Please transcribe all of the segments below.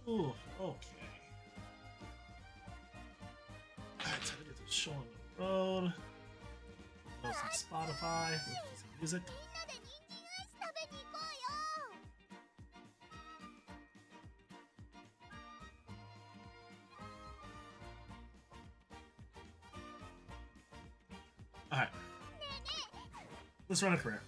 Ooh, okay. Alright, time to get this show on the road. Go some Spotify, listen to some music. Alright. Let's run a career.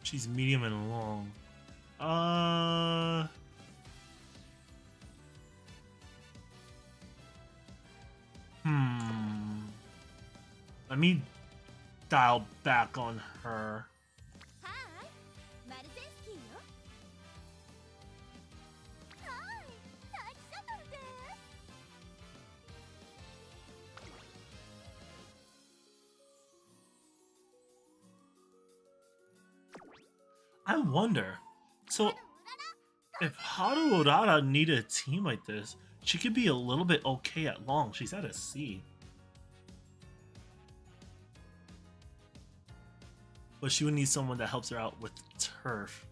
She's medium and long. Let me dial back on her. I wonder, so if Haru Urara needed a team like this, she could be a little bit okay at long. She's at a C. But she would need someone that helps her out with turf.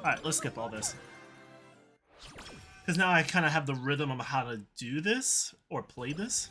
Alright, let's skip all this. Because now I kind of have the rhythm of how to do this, or play this.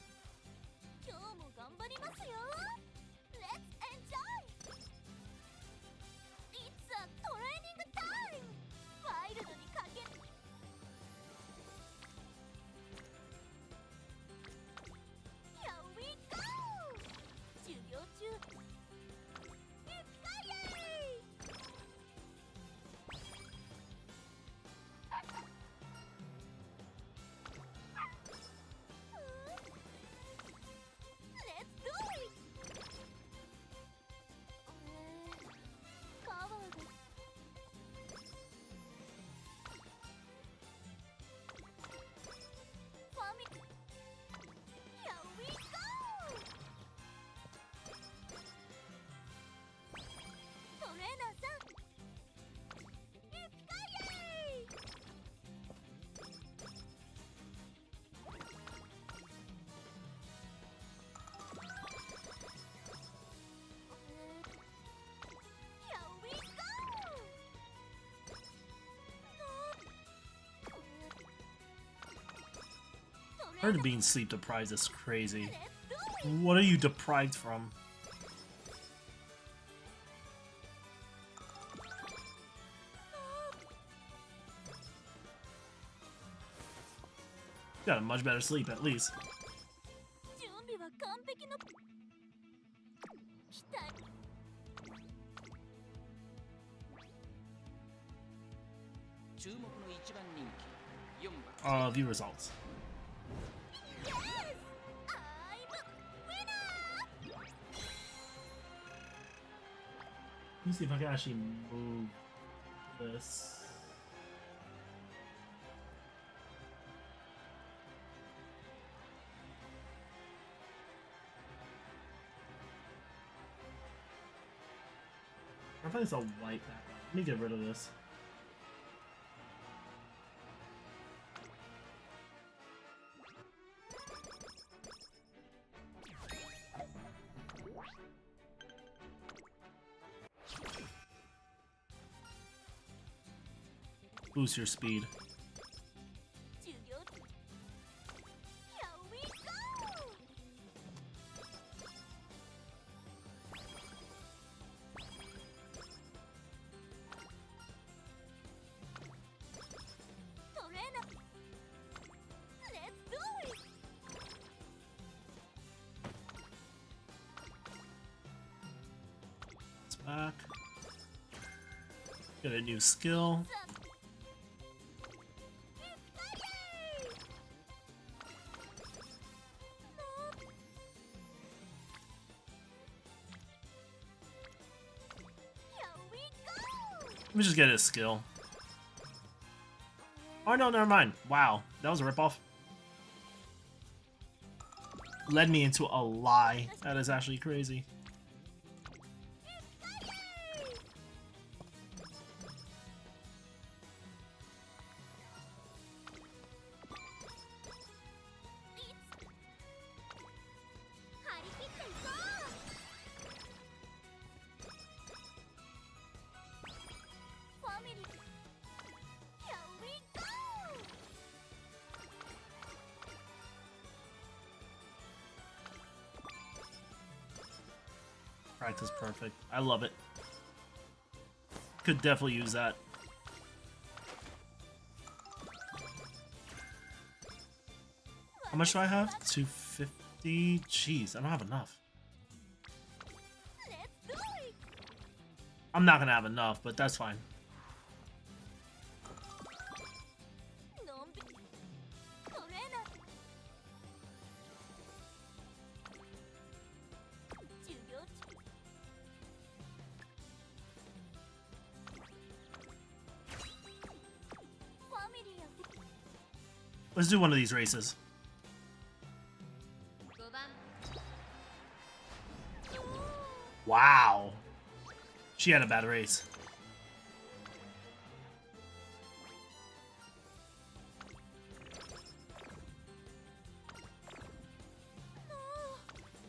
Her being sleep deprived is crazy. What are you deprived from? Got a much better sleep at least. View results. Let me see if I can actually move this. I think it's a white background. Let me get rid of this. Boost your speed. It's back. Get a new skill. Let me just get a skill. Oh no, never mind. Wow, that was a ripoff. Led me into a lie. That is actually crazy. Practice perfect. I love it. Could definitely use that. How much do I have? 250? Jeez, I don't have enough. I'm not gonna have enough, but that's fine. Let's do one of these races. Wow. She had a bad race.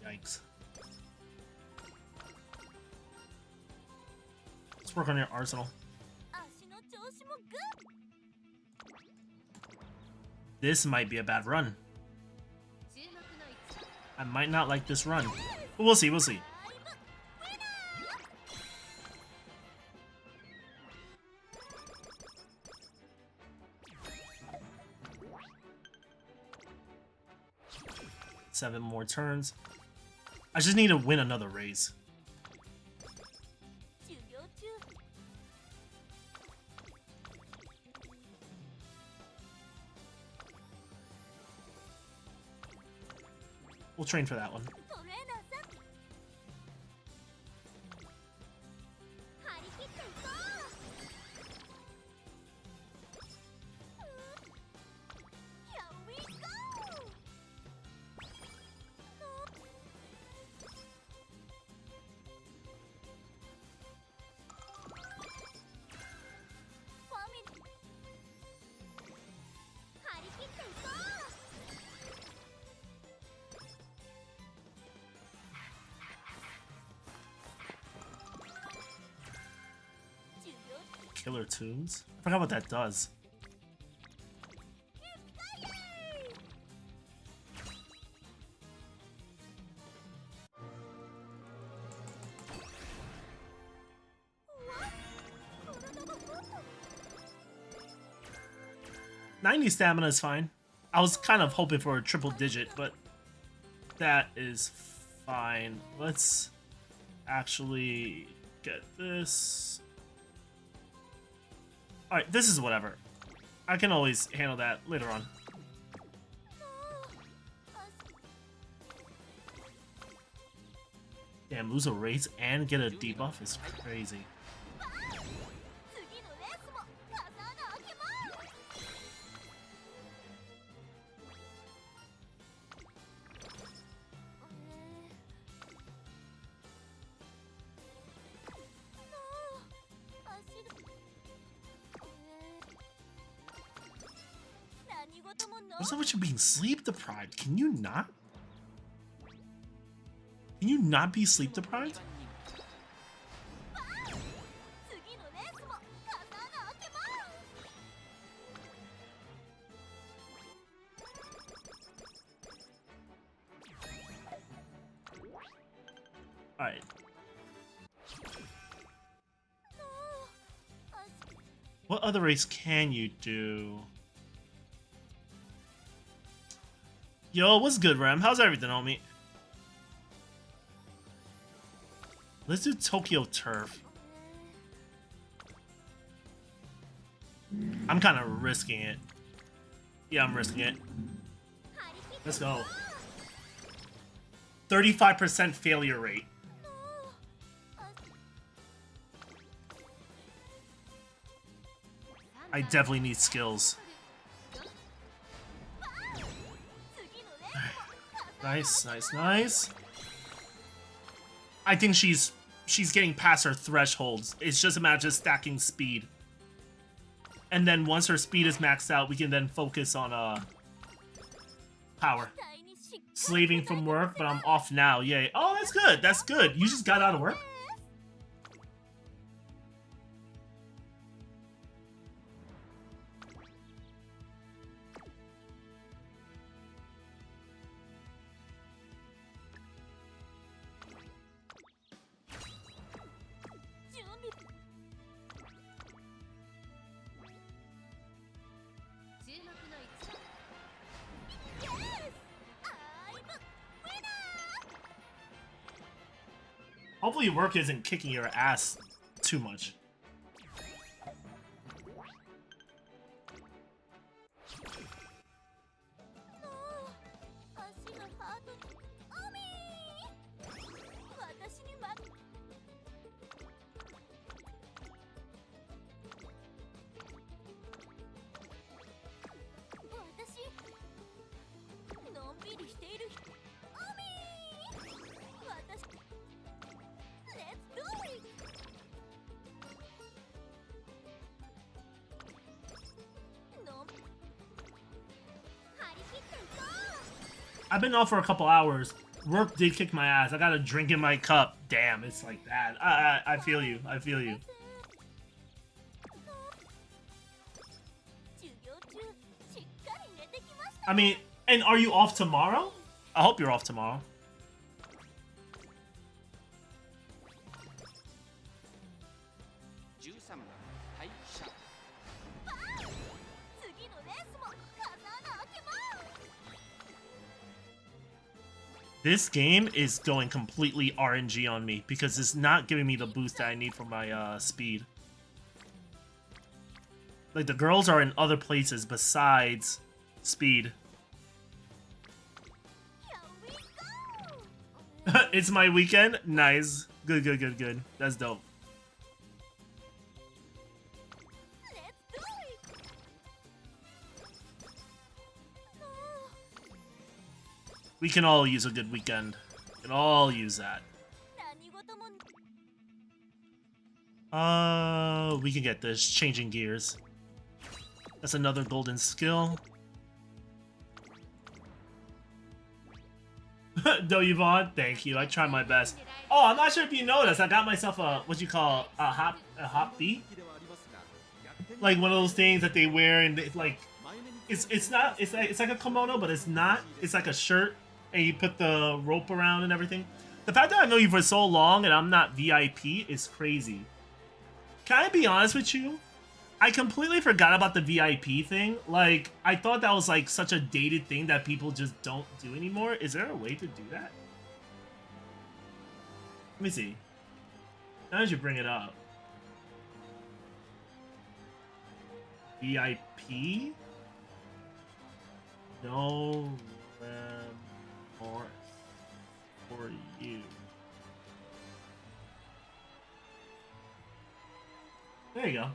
Yikes. Let's work on your arsenal. This might be a bad run. I might not like this run. But we'll see, we'll see. Seven more turns. I just need to win another race. We'll train for that one. Killer tunes? I forgot what that does. $90 stamina is fine. I was kind of hoping for a triple digit, but that is fine. Let's actually get this. Alright, this is whatever. I can always handle that later on. Damn, lose a race and get a debuff is crazy. What's up with you being sleep deprived? Can you not? Can you not be sleep deprived? Alright. What other race can you do? Yo, what's good, Rem? How's everything, homie? Let's do Tokyo Turf. I'm kind of risking it. Yeah, I'm risking it. Let's go. 35% failure rate. I definitely need skills. Nice, nice, nice. I think she's getting past her thresholds. It's just a matter of stacking speed. And then once her speed is maxed out, we can then focus on power. Slaving from work, but I'm off now. Yay. Oh, that's good. That's good. You just got out of work? Hopefully work isn't kicking your ass too much. I've been off for a couple hours. Work did kick my ass. I got a drink in my cup. Damn, it's like that. I feel you. I feel you. I mean, and are you off tomorrow? I hope you're off tomorrow. This game is going completely RNG on me because it's not giving me the boost that I need for my speed. Like, the girls are in other places besides speed. It's my weekend? Nice. Good, good, good, good. That's dope. We can all use a good weekend. We can all use that. We can get this. Changing gears. That's another golden skill. Do Yvonne? Thank you. I try my best. Oh, I'm not sure if you noticed. I got myself a, what you call, a hop B? Like one of those things that they wear and it's like, it's like a kimono, but it's not. It's like a shirt. And you put the rope around and everything. The fact that I know you for so long and I'm not VIP is crazy. Can I be honest with you? I completely forgot about the VIP thing. Like, I thought that was like such a dated thing that people just don't do anymore. Is there a way to do that? Let me see. Now that you bring it up. VIP? No. More for you. There you go.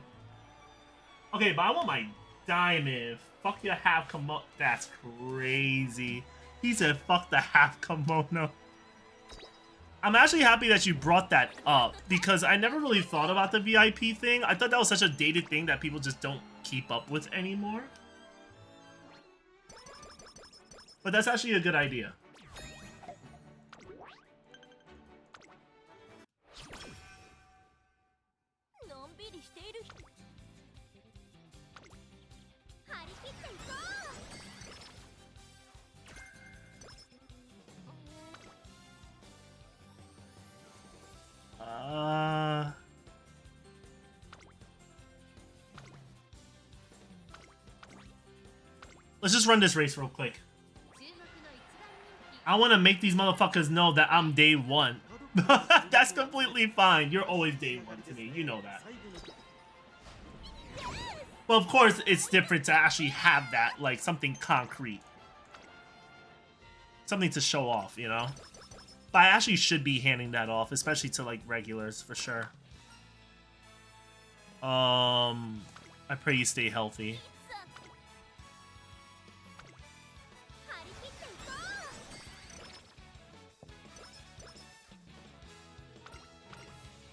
Okay, but I want my diamond. Fuck your half kimono. That's crazy. He said fuck the half kimono. I'm actually happy that you brought that up because I never really thought about the VIP thing. I thought that was such a dated thing that people just don't keep up with anymore. But that's actually a good idea. Let's just run this race real quick. I want to make these motherfuckers know that I'm day one. That's completely fine. You're always day one to me. You know that. Well, of course, it's different to actually have that, like, something concrete. Something to show off, you know? But I actually should be handing that off, especially to, like, regulars, for sure. I pray you stay healthy.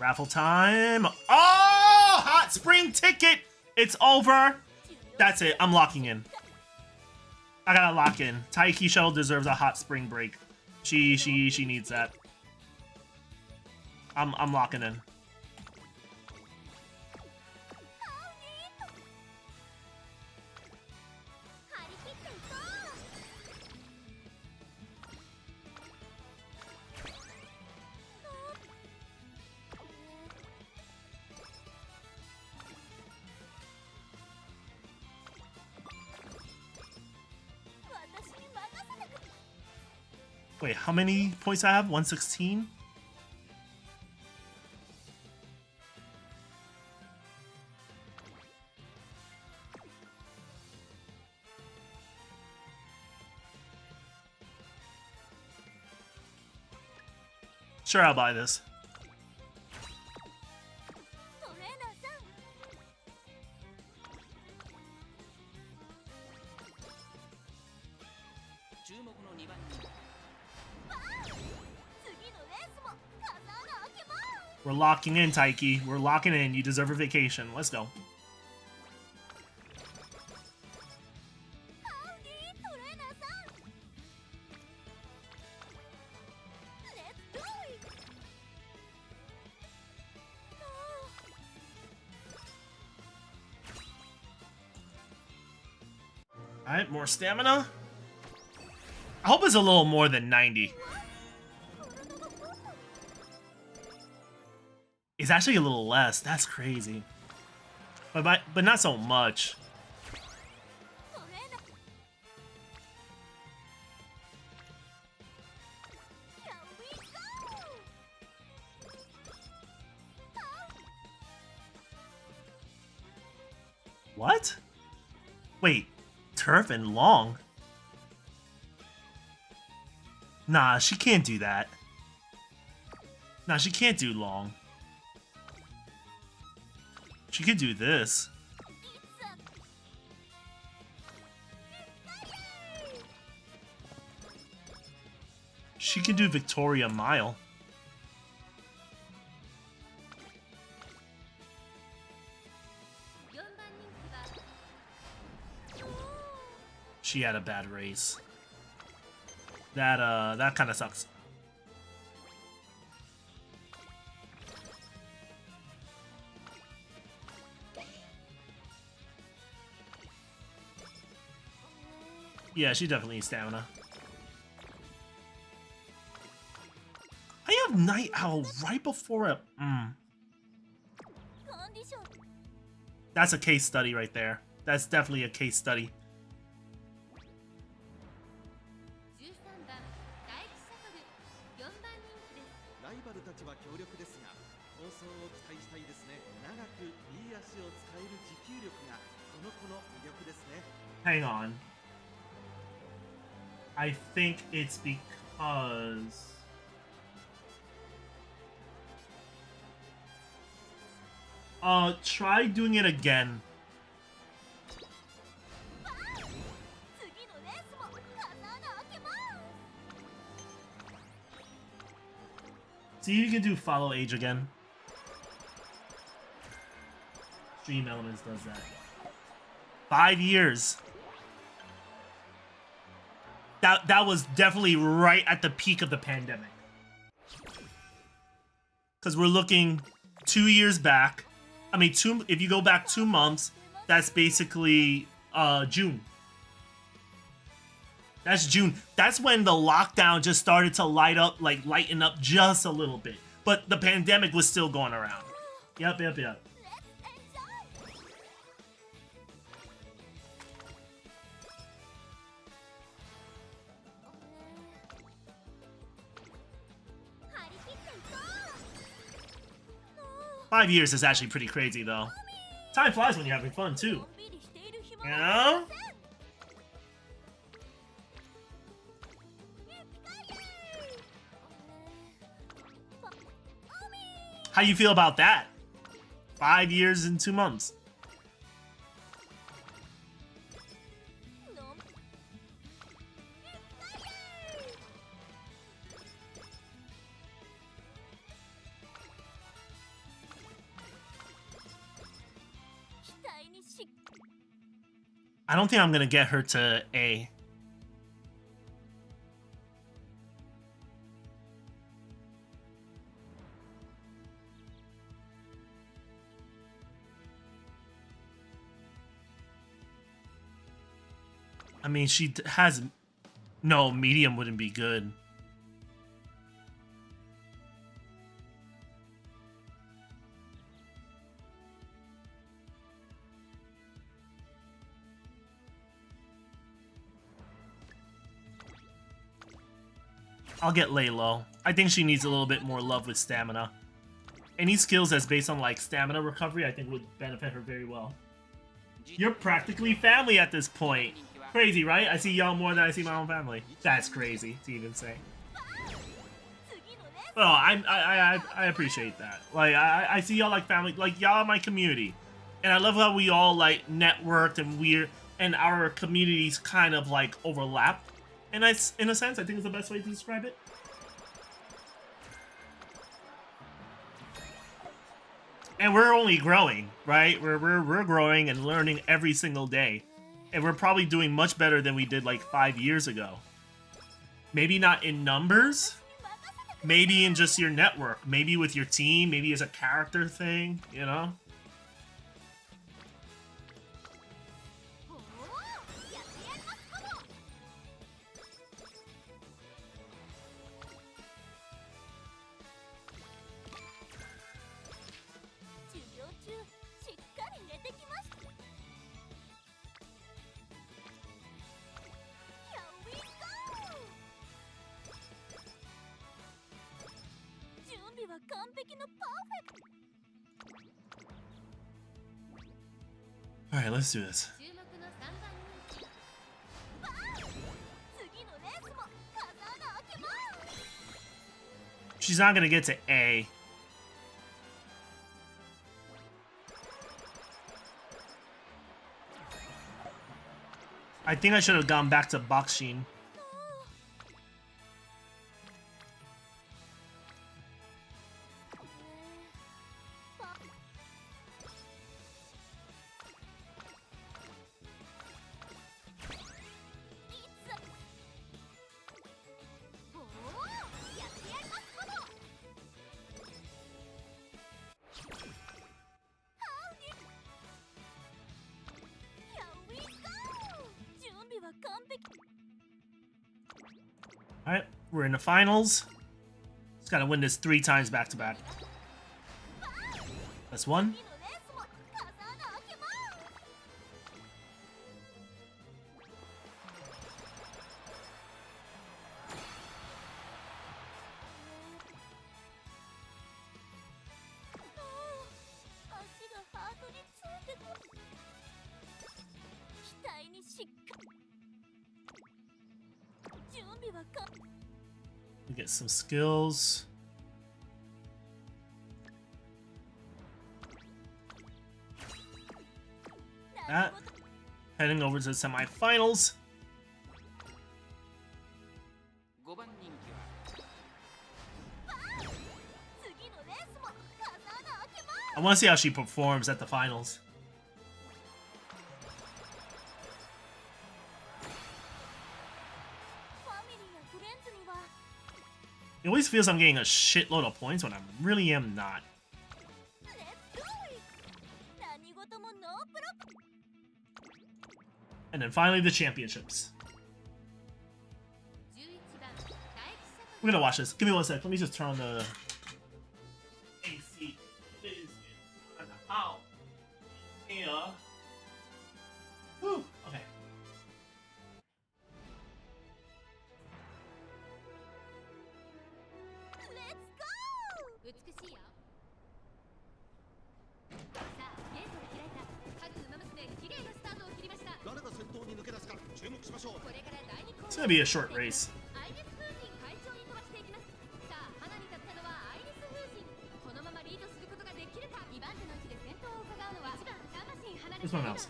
Raffle time. Oh, hot spring ticket. It's over. That's it. I'm locking in. I gotta lock in. Taiki Shuttle deserves a hot spring break. She needs that. I'm locking in. Wait, how many points I have? 116? Sure, I'll buy this. We're locking in, Taiki. We're locking in. You deserve a vacation. Let's go. Alright, more stamina. I hope it's a little more than 90. It's actually a little less. That's crazy. But not so much. What? Wait, turf and long? Nah, she can't do that. Nah, she can't do long. She could do this. She could do Victoria Mile. She had a bad race. That kind of sucks. Yeah, she definitely needs stamina. I have Night Owl right before it. That's a case study right there. That's definitely a case study. Hang on. I think it's because... try doing it again. See if you can do follow age again. Stream Elements does that. 5 years. that was definitely right at the peak of the pandemic. Because we're looking 2 years back. I mean, if you go back 2 months, that's basically June. That's June. That's when the lockdown just started to lighten up just a little bit. But the pandemic was still going around. Yep. 5 years is actually pretty crazy, though. Time flies when you're having fun, too. You know? How you feel about that? 5 years and 2 months. I don't think I'm gonna get her to A. I mean, she has... No, medium wouldn't be good. I'll get lay low. I think she needs a little bit more love with stamina. Any skills that's based on, like, stamina recovery, I think would benefit her very well. You're practically family at this point. Crazy, right? I see y'all more than I see my own family. That's crazy to even say. Oh, I appreciate that. Like, I see y'all like family. Like, y'all are my community. And I love how we all, like, networked and our communities kind of, like, overlap. And in a sense, I think it's the best way to describe it. And we're only growing, right? We're growing and learning every single day. And we're probably doing much better than we did like 5 years ago. Maybe not in numbers. Maybe in just your network. Maybe with your team. Maybe as a character thing, you know? Alright, let's do this. She's not gonna get to A. I think I should have gone back to Boxshin. Alright, we're in the finals. Just gotta win this 3 times back to back. That's 1. We get some skills. That. Heading over to the semifinals. I want to see how she performs at the finals. It always feels I'm getting a shitload of points when I really am not. And then finally the championships. We're gonna watch this. Give me 1 sec. Let me just turn on the AC. It is out here. Whew. Okay. It's gonna be a short race. Where's my mouse?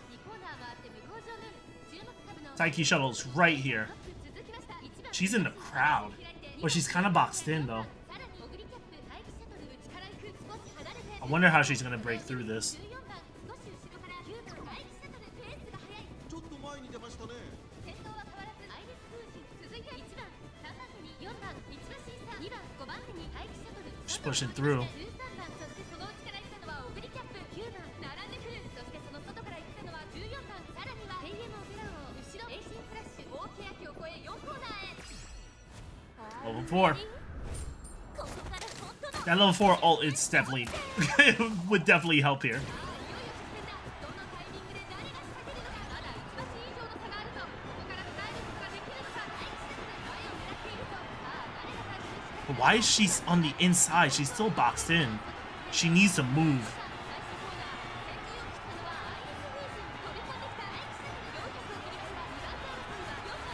Taiki Shuttle's right here. She's in the crowd. But she's kind of boxed in, though. I wonder how she's gonna break through this. She's pushing through. Level 4. That level 4 ult is definitely would definitely help here. But why is she on the inside? She's still boxed in. She needs to move.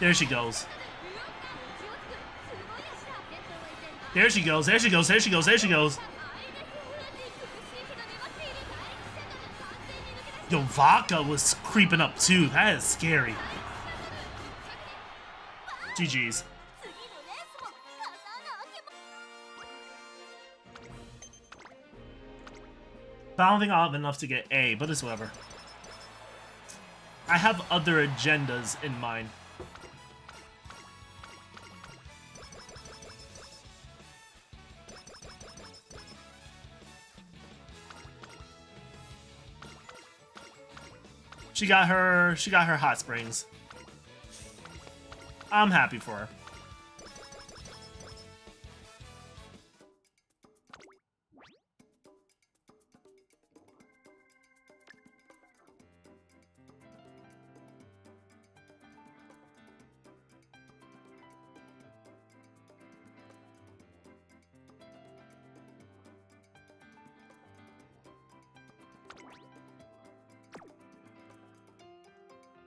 There she goes. There she goes, there she goes, there she goes, there she goes. Yo, Vodka was creeping up too. That is scary. GG's. But I don't think I'll have enough to get A, but it's whatever. I have other agendas in mind. She got her hot springs. I'm happy for her.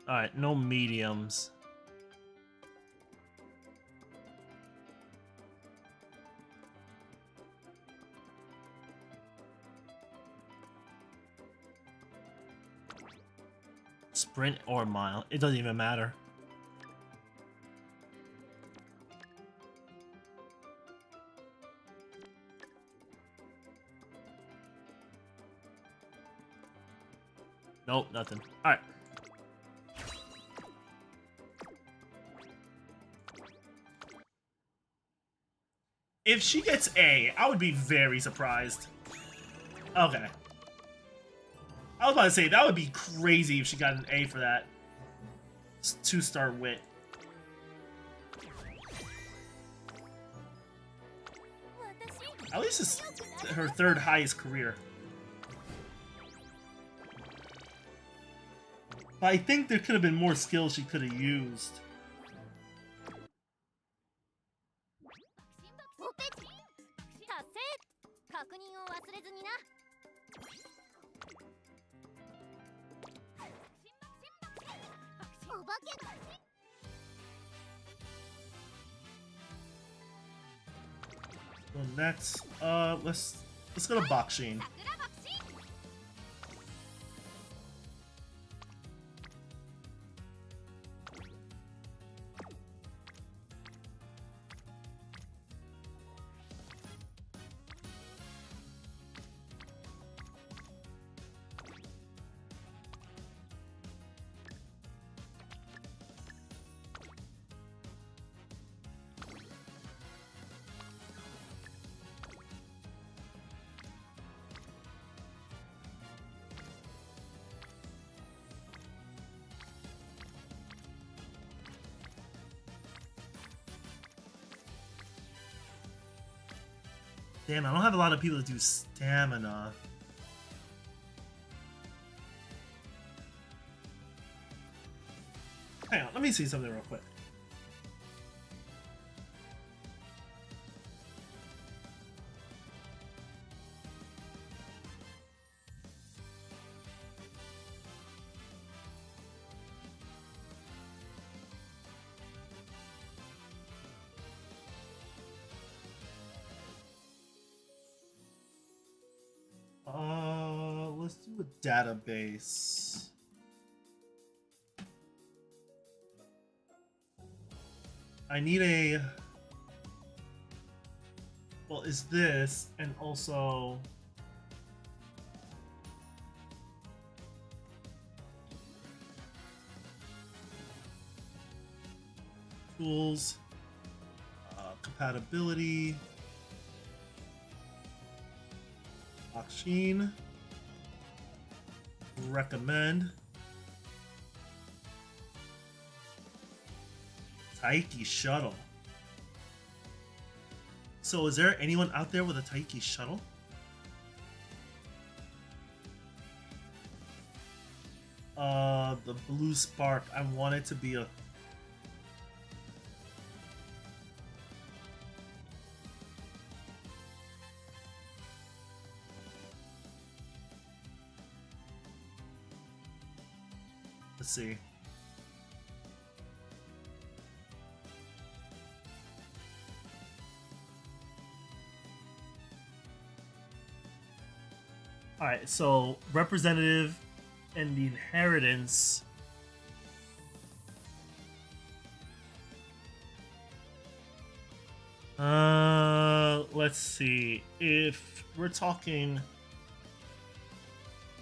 Alright, no mediums. Sprint or mile, it doesn't even matter. Nope, nothing. Alright. If she gets A, I would be very surprised. Okay. I was about to say, that would be crazy if she got an A for that. 2-star wit. At least it's her 3rd highest career. But I think there could have been more skills she could have used. So next, let's go to boxing. Damn, I don't have a lot of people that do stamina. Hang on, let me see something real quick. Let's do a database. I need a... Well, is this, and also... Tools, compatibility, machine, recommend, Taiki shuttle. So is there anyone out there with a Taiki shuttle? The blue spark, I want it to be a... Let's see. Alright, so representative and the inheritance. Let's see. If we're talking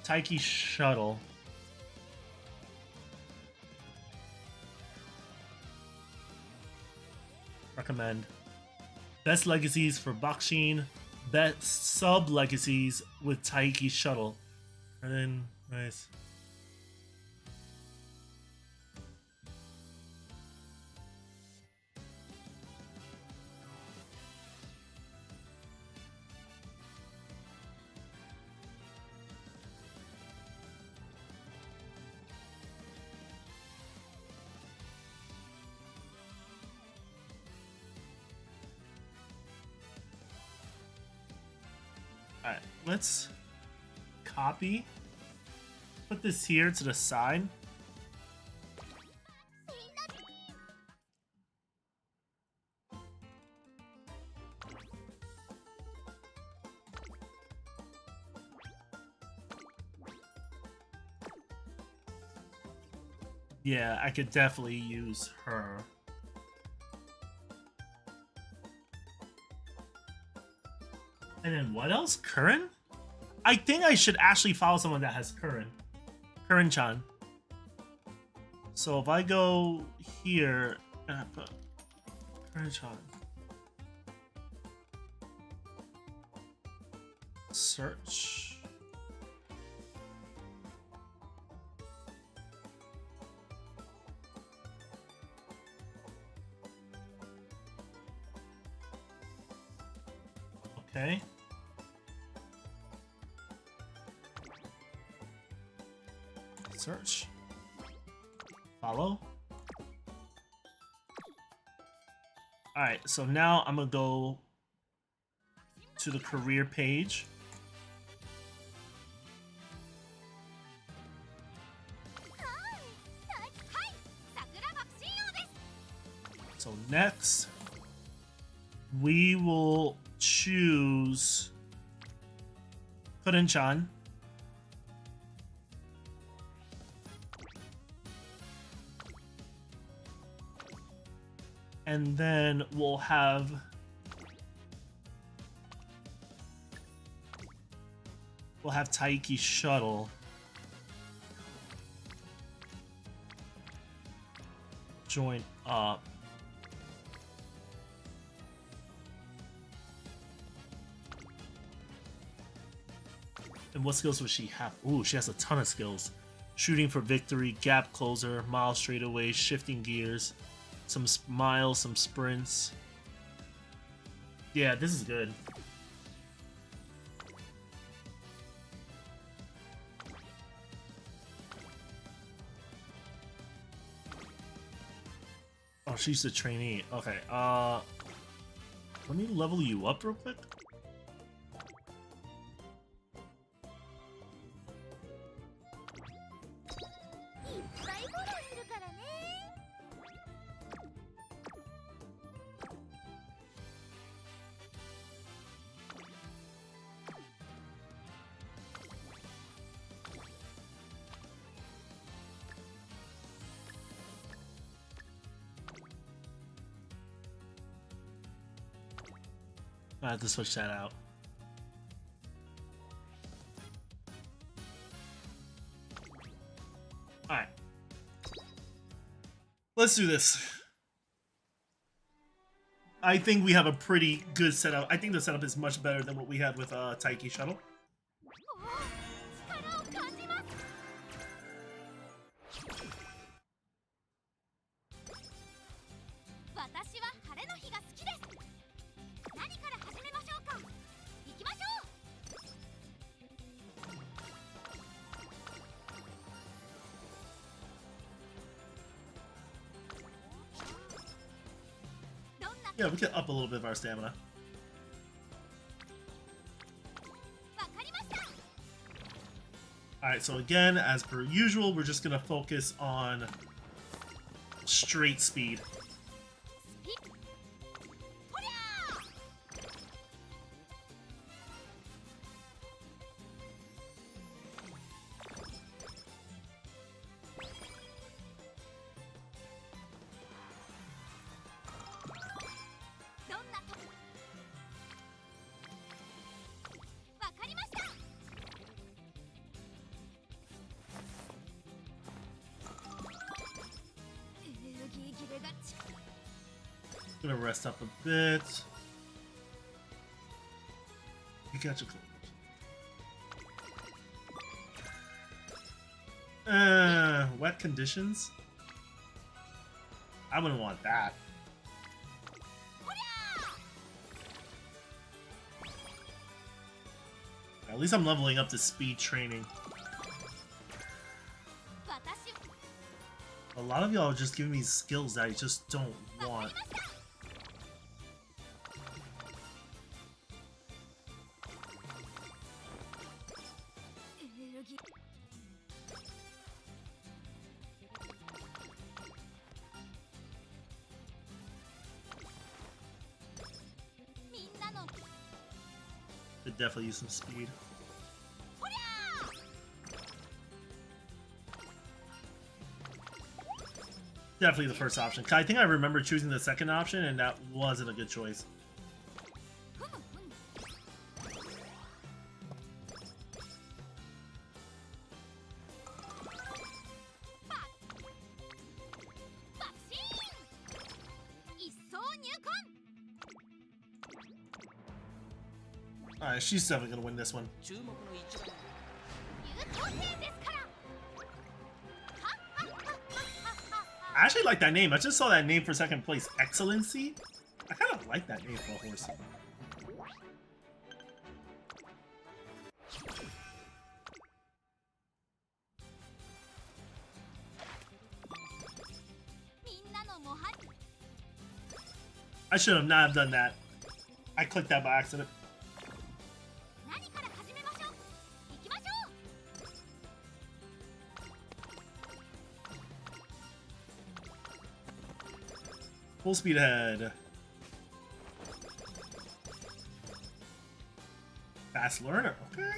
Taiki shuttle. Recommend. Best legacies for Bakshin. Best sub legacies with Taiki shuttle. And then, nice. Alright, let's copy. Put this here to the side. Yeah, I could definitely use her. And then what else? Curran? I think I should actually follow someone that has Curran. Curran-chan. So if I go here and I put Curran-chan. Search. Okay. Search. Follow. Alright, so now I'm gonna go to the career page. So next, we will choose Kuren-chan. And then we'll have Taiki shuttle. Join up. And what skills would she have? Ooh, she has a ton of skills. Shooting for victory, gap closer, mile straightaway, shifting gears, some miles, some sprints. Yeah, this is good. Oh, she's a trainee. Okay, let me level you up real quick. I have to switch that out. Alright. Let's do this. I think we have a pretty good setup. I think the setup is much better than what we had with Taiki Shuttle. Yeah, we can up a little bit of our stamina. Alright, so again, as per usual, we're just gonna focus on straight speed. Gonna rest up a bit. You got your clothes. Wet conditions? I wouldn't want that. At least I'm leveling up to speed training. A lot of y'all are just giving me skills that I just don't want. Could definitely use some speed. Definitely the first option. I think I remember choosing the second option, and that wasn't a good choice. Alright, she's definitely gonna win this one. I actually like that name. I just saw that name for second place. Excellency? I kind of like that name for a horse. I should have not have done that. I clicked that by accident. Full speed ahead. Fast learner, okay.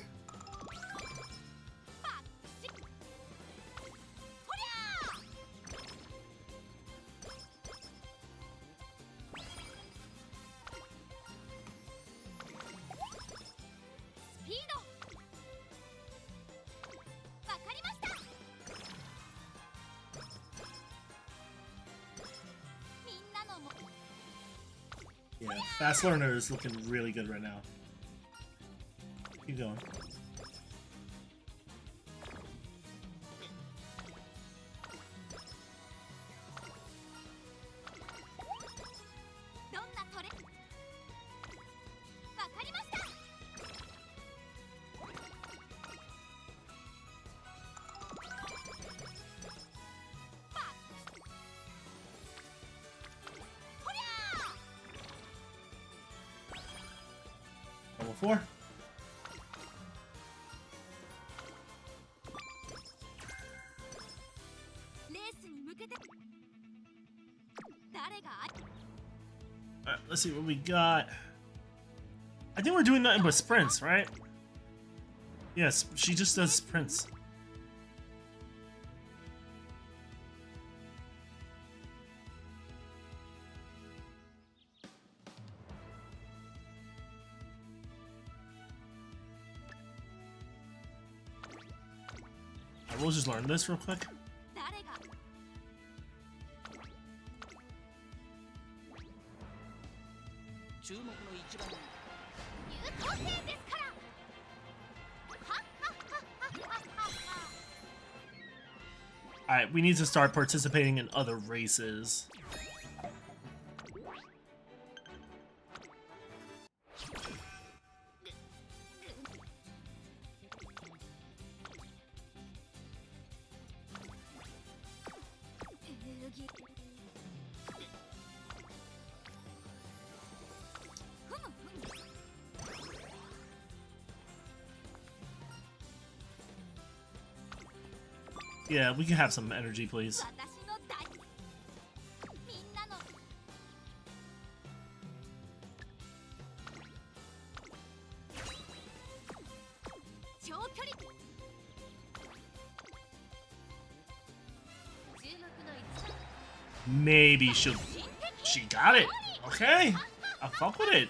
Yeah, fast learner is looking really good right now. Keep going. for. Alright, let's see what we got. I think we're doing nothing but sprints, right? Yes, she just does sprints. We'll just learn this real quick. Alright, we need to start participating in other races. Yeah, we can have some energy, please. Maybe she got it. Okay, I'll fuck with it.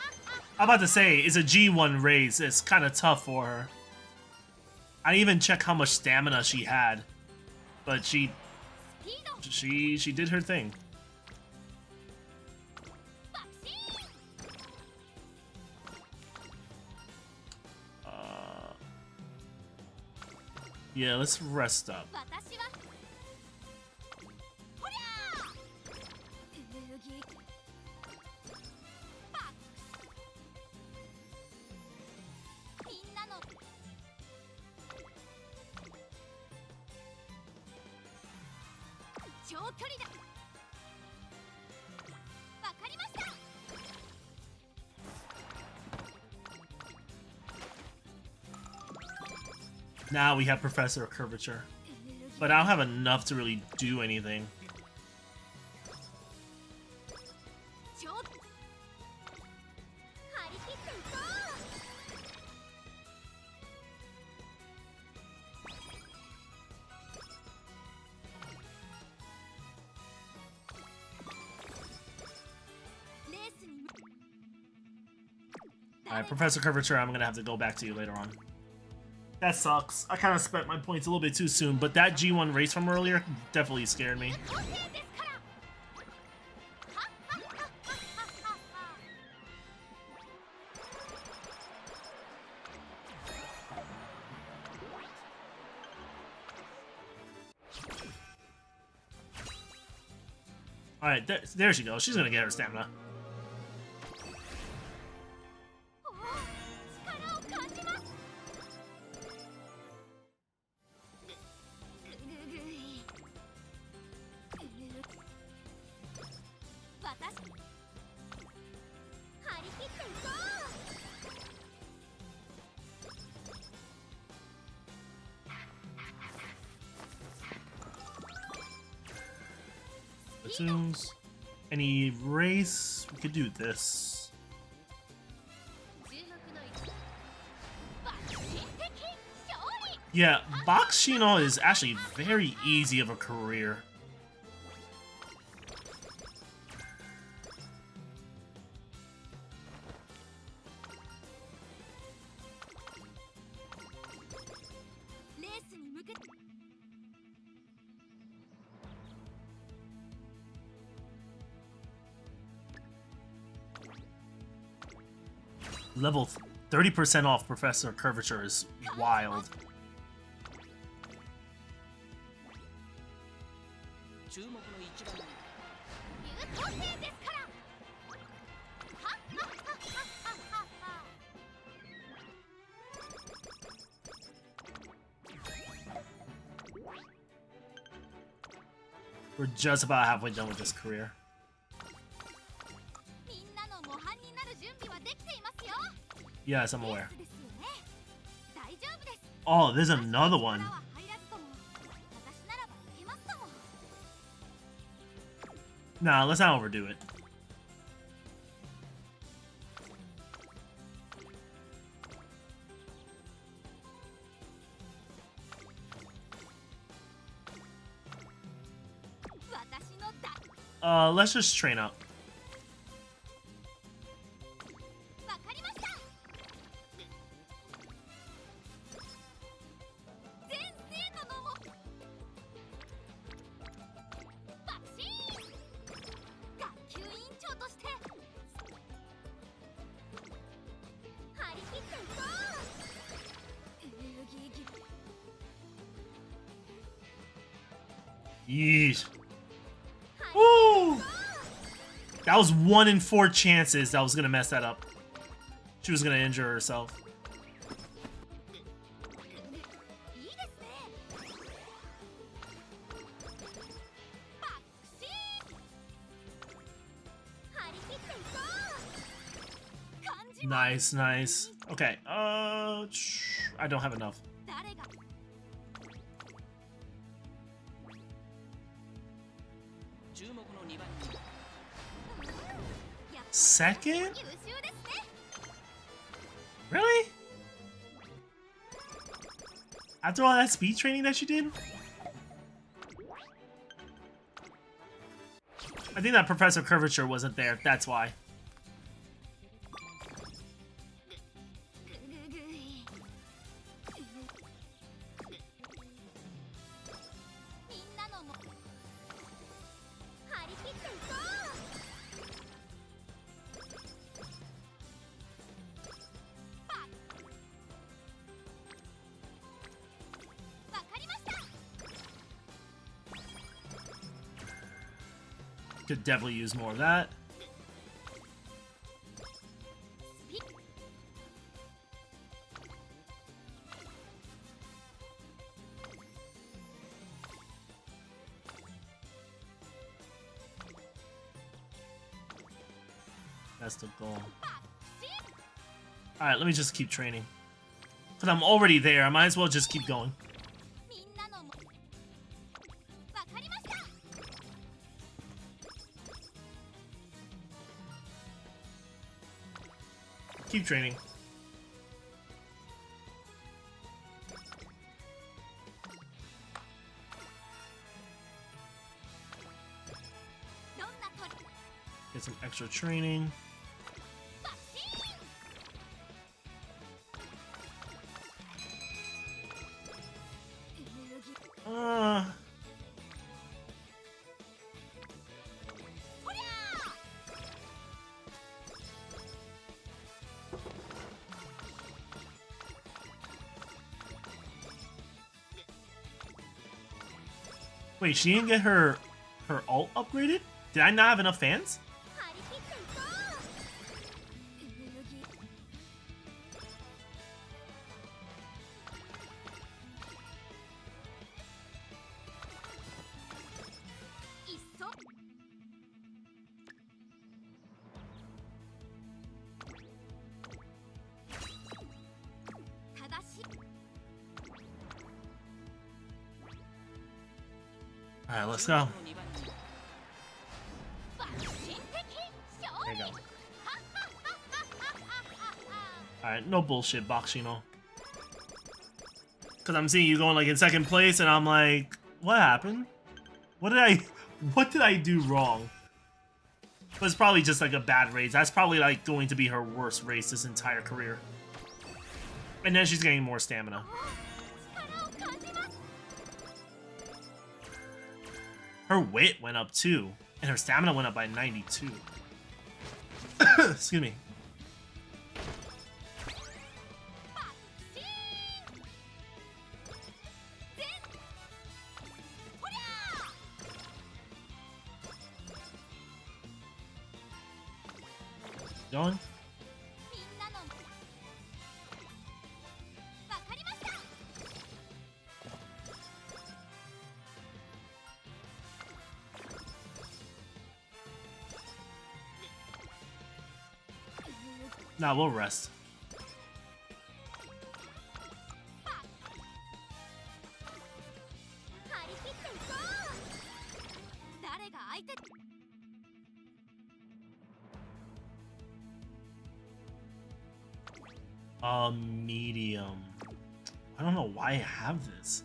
I'm about to say, it's a G1 race. It's kind of tough for her. I didn't even check how much stamina she had. But she did her thing. Yeah, let's rest up. Now we have Professor Curvature. But I don't have enough to really do anything. Alright, Professor Curvature, I'm gonna have to go back to you later on. That sucks. I kind of spent my points a little bit too soon, but that G1 race from earlier definitely scared me. Alright, there she goes. She's gonna get her stamina. Platoons. Any race? We could do this. Yeah, Box Shino is actually very easy of a career. Level 30% off Professor Curvature is wild. We're just about halfway done with this career. Yes, I'm aware. Oh, there's another one. Nah, let's not overdo it. Let's just train up. Yeesh. Woo! That was 1 in 4 chances that was gonna mess that up. She was gonna injure herself. Nice, nice. Okay, I don't have enough. Second? Really? After all that speed training that you did? I think that Professor Curvature wasn't there, that's why. Could definitely use more of that. That's the goal. Alright, let me just keep training. Because I'm already there, I might as well just keep going. Keep training. Get some extra training. Wait, she didn't get her ult upgraded? Did I not have enough fans? Alright, let's go. There you go. Alright, no bullshit, Bakshino. Because I'm seeing you going like in second place, and I'm like, what happened? What did I do wrong? But it's probably just like a bad race. That's probably like going to be her worst race this entire career. And then she's getting more stamina. Her wit went up too, and her stamina went up by 92. Excuse me. Going? Nah, we'll rest. Medium. I don't know why I have this.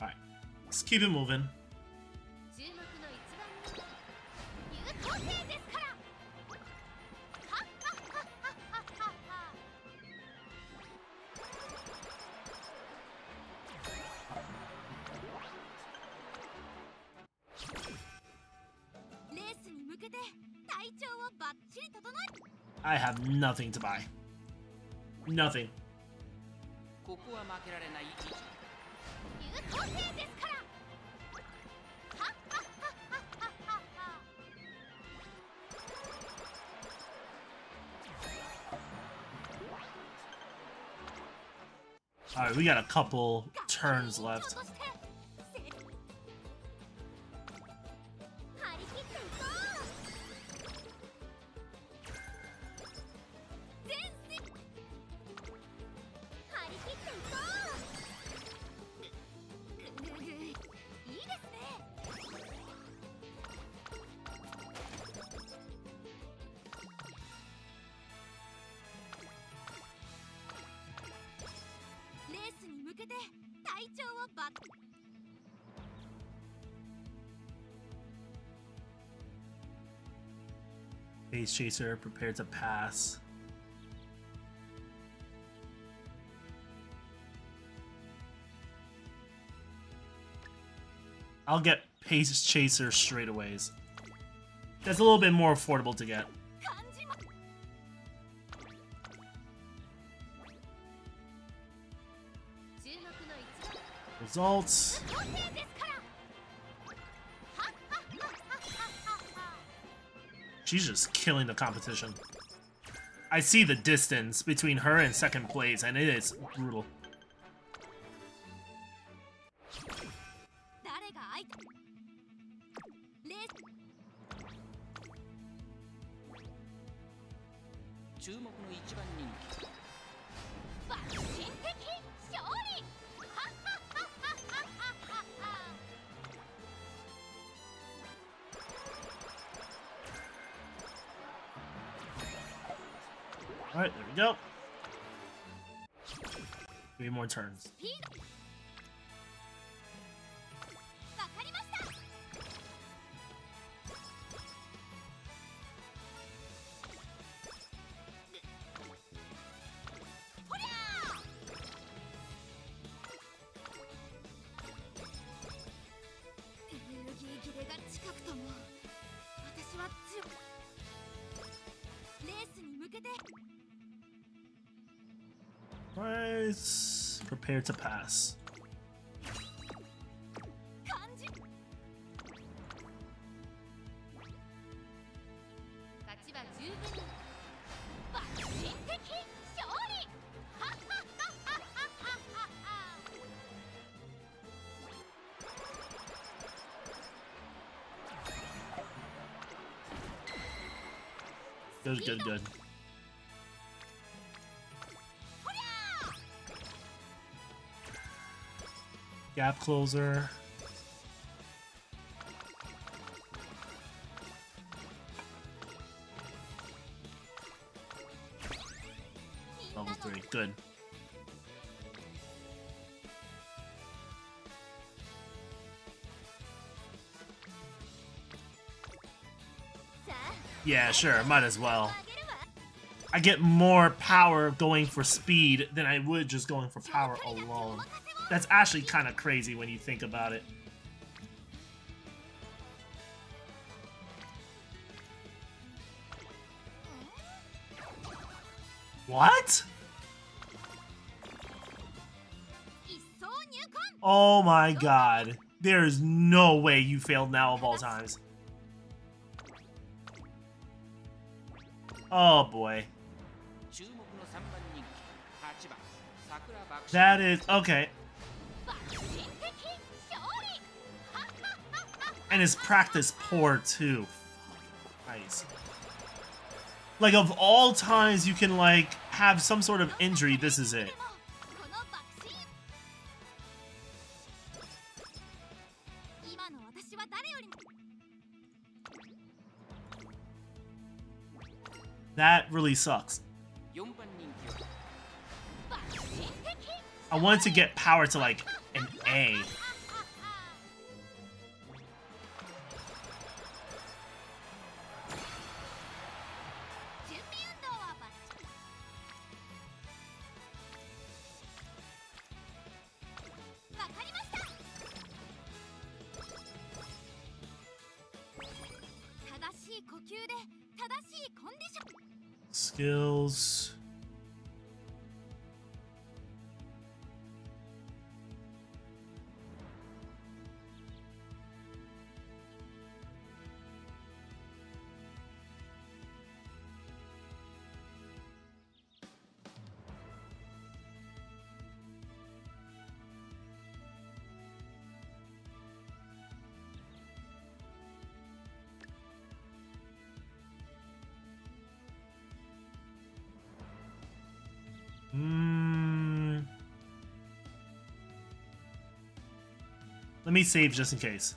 Alright, let's keep it moving. I have nothing to buy. Nothing. Alright, we got a couple turns left. Base Chaser prepared to pass. I'll get Pace Chaser straightaways. That's a little bit more affordable to get. Results. She's just killing the competition. I see the distance between her and second place, and it is brutal. Alright, there we go. 3 more turns. Price, prepare to pass. Good, good, good. Gap closer. Level 3, good. Yeah, sure, might as well. I get more power going for speed than I would just going for power alone. That's actually kind of crazy when you think about it. What? Oh my god. There is no way you failed now of all times. Oh boy. That is... okay. And his practice poor too. Nice. Like, of all times you can, like, have some sort of injury, this is it. That really sucks. I wanted to get power to, like, an A. Skills. Let me save just in case.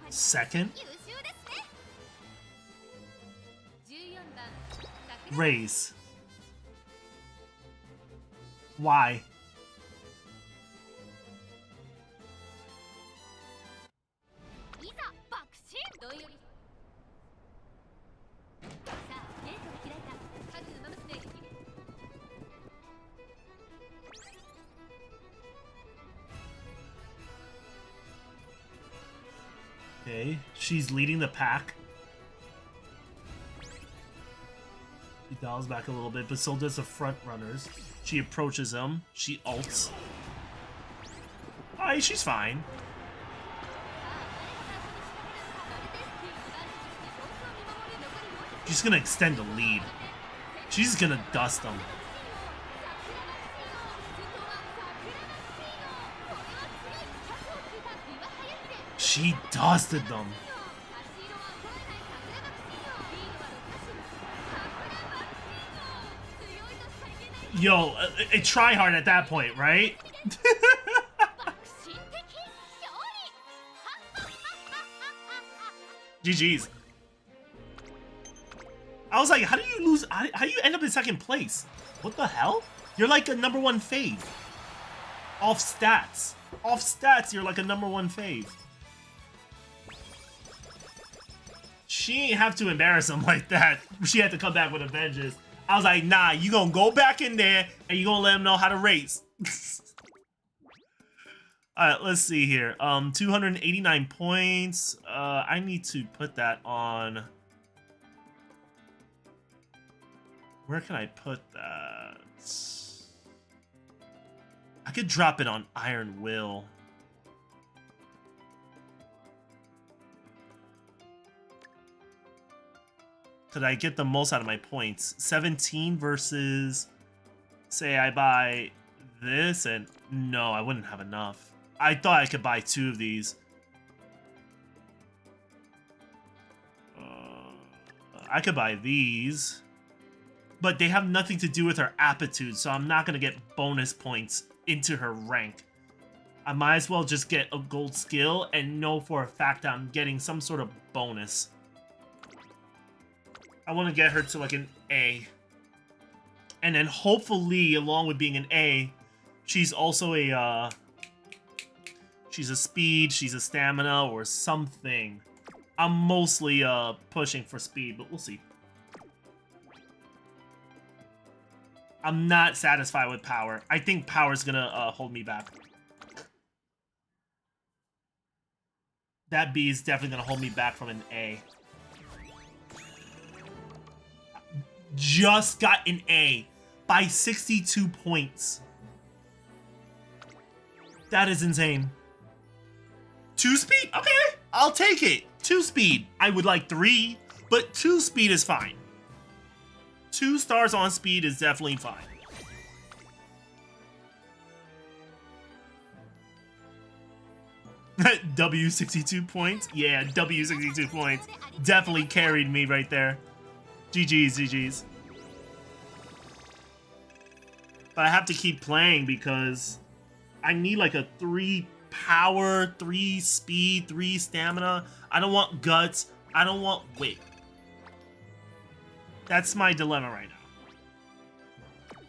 Second. Raise. Why? Okay, she's leading the pack. She dials back a little bit, but so does the front runners. She approaches them. She ults. Alright, she's fine. She's gonna extend the lead. She's gonna dust them. She dusted them. Yo, a try hard at that point, right? GG's. I was like, how do you lose? How do you end up in second place? What the hell? You're like a #1 fave. Off stats. Off stats, you're like a #1 fave. She ain't have to embarrass him like that. She had to come back with a vengeance. I was like, nah, you gonna go back in there and you gonna let him know how to race. Alright, let's see here. 289 points. I need to put that on... Where can I put that? I could drop it on Iron Will. Could I get the most out of my points? 17 versus... Say I buy this and... No, I wouldn't have enough. I thought I could buy 2 of these. I could buy these. But they have nothing to do with her aptitude, so I'm not going to get bonus points into her rank. I might as well just get a gold skill and know for a fact that I'm getting some sort of bonus. I want to get her to like an A. And then hopefully, along with being an A, she's also a, she's a speed, she's a stamina, or something. I'm mostly, pushing for speed, but we'll see. I'm not satisfied with power. I think power's gonna, hold me back. That B is definitely gonna hold me back from an A. Just got an A by 62 points. That is insane. 2 speed? Okay, I'll take it. 2 speed. I would like 3, but 2 speed is fine. 2 stars on speed is definitely fine. W 62 points? Yeah, W 62 points. Definitely carried me right there. GG's, GG's. But I have to keep playing because I need like a 3 power, 3 speed, 3 stamina. I don't want guts. I don't want wit. That's my dilemma right now.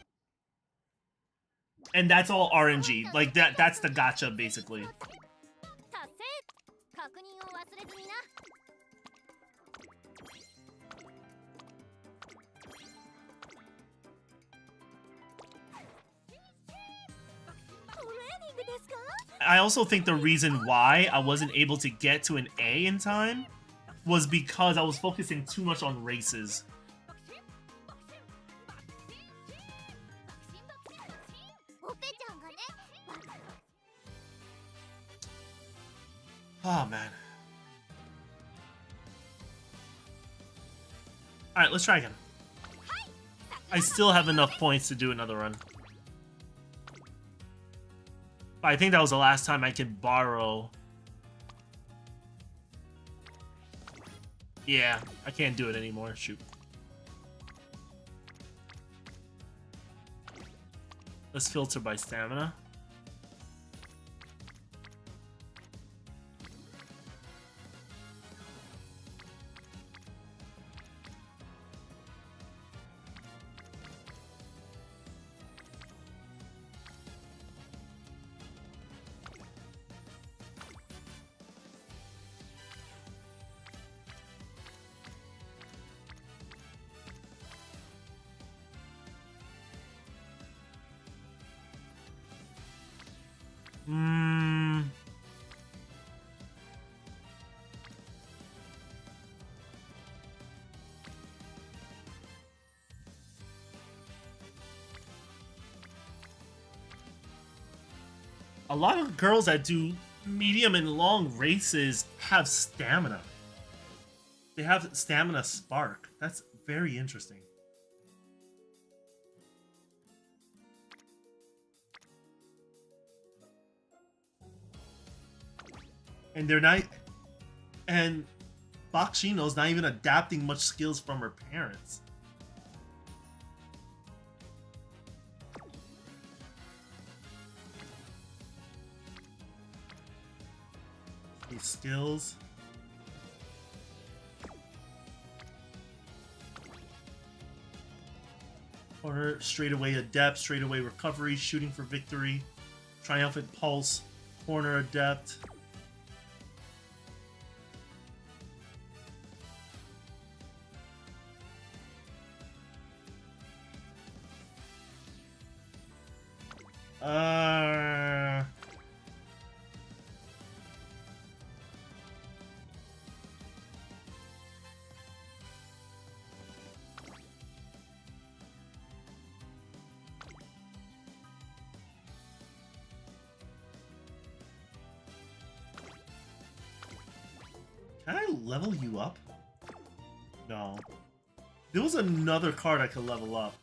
And that's all RNG. Like that's the gacha basically. I also think the reason why I wasn't able to get to an A in time was because I was focusing too much on races. Oh, man. Alright, let's try again. I still have enough points to do another run. But I think that was the last time I could borrow. Yeah, I can't do it anymore. Shoot. Let's filter by stamina. A lot of girls that do medium and long races have stamina. They have stamina spark. That's very interesting. And they're not... And Bakshino's not even adapting much skills from her parents. These skills. Corner, straightaway adept, straightaway recovery, shooting for victory, triumphant pulse, corner adept. Can I level you up? No. There was another card I could level up.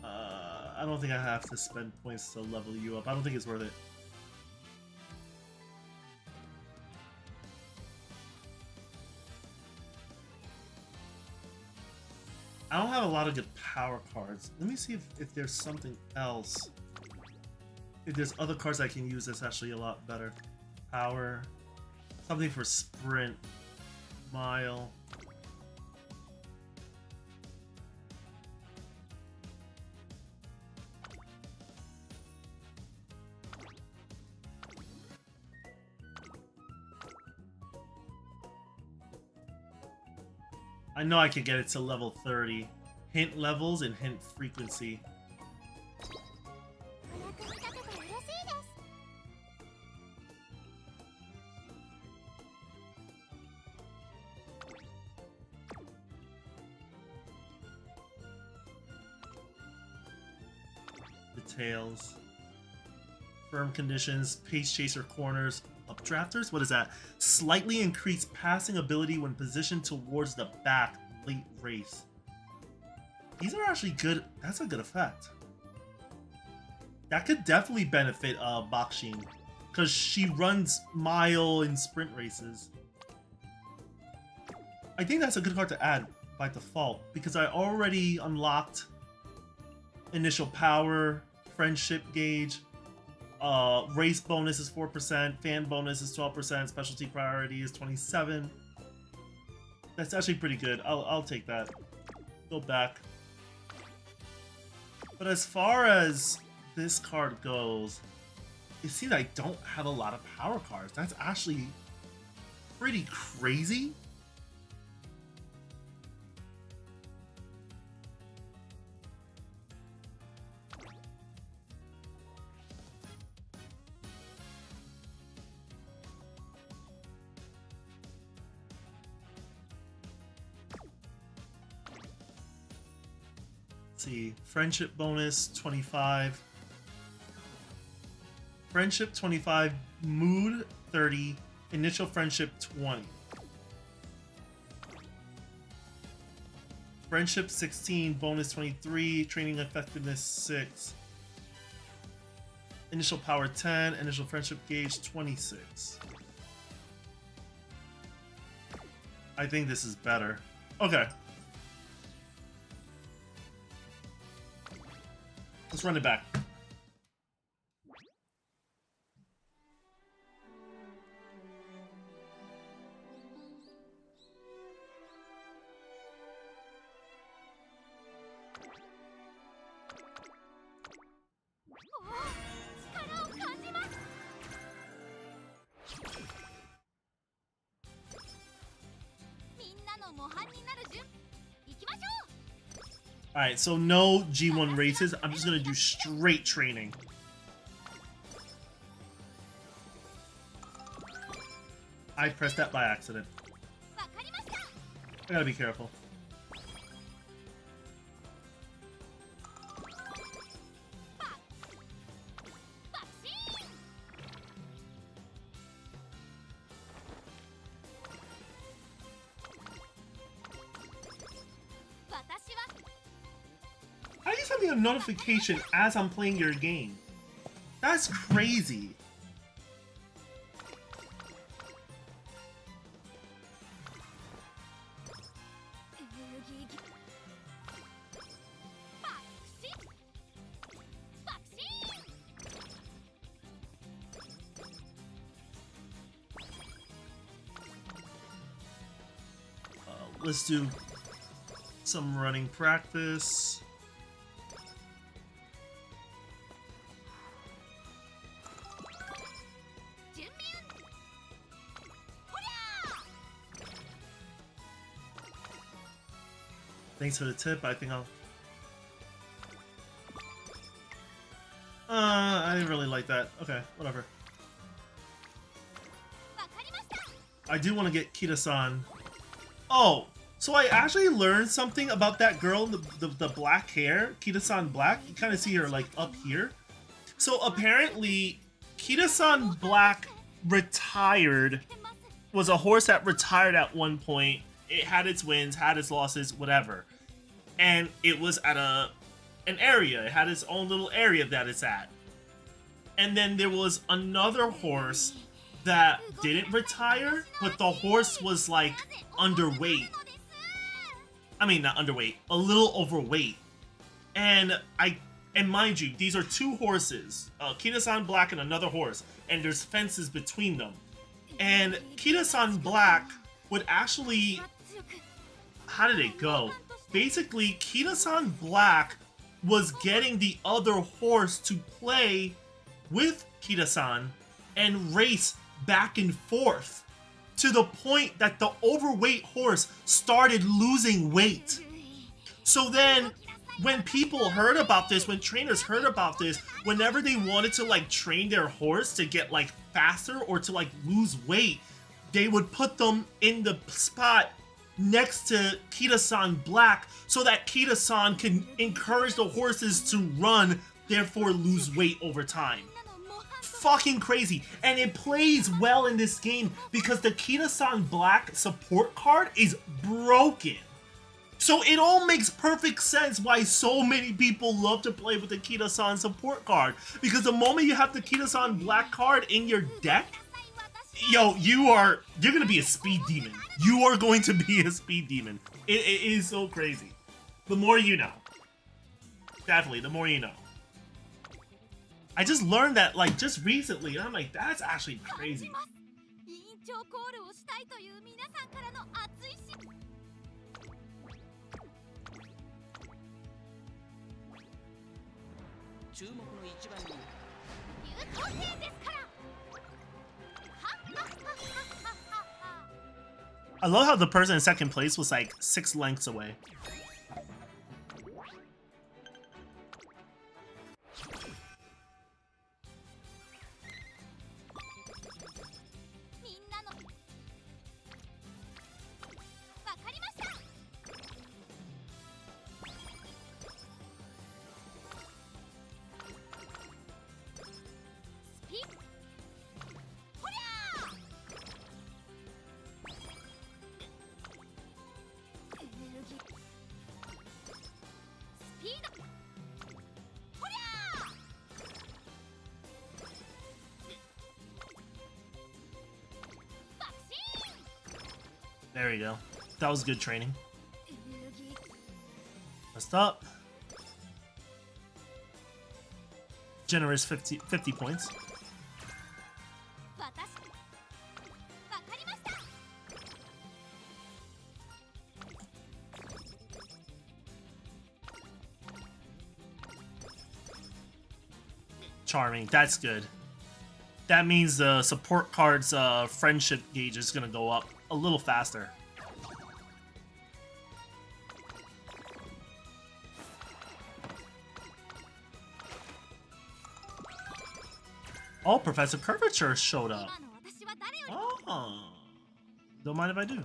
I don't think I have to spend points to level you up. I don't think it's worth it. I don't have a lot of good power cards. Let me see if there's something else. If there's other cards I can use that's actually a lot better. Power. Something for sprint. Mile. I know I could get it to level 30. Hint levels and hint frequency. Details. Firm conditions, pace chaser corners, updrafters? What is that? Slightly increased passing ability when positioned towards the back late race. These are actually good. That's a good effect. That could definitely benefit Bakshin, because she runs mile and sprint races. I think that's a good card to add by default, because I already unlocked initial power, friendship gauge, race bonus is 4%, fan bonus is 12%, specialty priority is 27%. That's actually pretty good. I'll take that. Go back. But as far as this card goes, it seems I don't have a lot of power cards. That's actually pretty crazy. See, friendship bonus 25, friendship 25, mood 30, initial friendship 20, friendship 16, bonus 23, training effectiveness 6, initial power 10, initial friendship gauge 26. I think this is better. Okay. Let's run it back. Alright, so no G1 races. I'm just gonna do straight training. I pressed that by accident. I gotta be careful. How are you sending a notification as I'm playing your game? That's crazy. Let's do some running practice. Thanks for the tip. I think I'll... I didn't really like that. Okay, whatever. I do want to get Kita-san. Oh, so I actually learned something about that girl, the black hair, Kita-san Black. You kind of see her like up here. So apparently, Kita-san Black retired, was a horse that retired at one point. It had its wins, had its losses, whatever. And it was at an area. It had its own little area that it's at. And then there was another horse that didn't retire, but the horse was like underweight. I mean, not underweight, a little overweight. And mind you, these are two horses, Kita-san Black and another horse, and there's fences between them. And Kita-san Black would actually, how did it go? Basically, Kita-san Black was getting the other horse to play with Kita-san and race back and forth to the point that the overweight horse started losing weight. So then when people heard about this, when trainers heard about this, whenever they wanted to like train their horse to get like faster or to like lose weight, they would put them in the spot next to Kita-san Black so that Kita-san can encourage the horses to run, therefore lose weight over time. Fucking crazy. And it plays well in this game because the Kita-san Black support card is broken. So it all makes perfect sense why so many people love to play with the Kita-san support card. Because the moment you have the Kita-san black card in your deck, yo, you're gonna be a speed demon. You are going to be a speed demon. It is so crazy. The more you know. Definitely, the more you know. I just learned that like just recently, and I'm like, that's actually crazy. I love how the person in second place was like 6 lengths away. There you go. That was good training. Messed up. Generous 50 points. Charming. That's good. That means the support card's friendship gauge is gonna go up a little faster. Oh, Professor Curvature showed up. Oh. Don't mind if I do.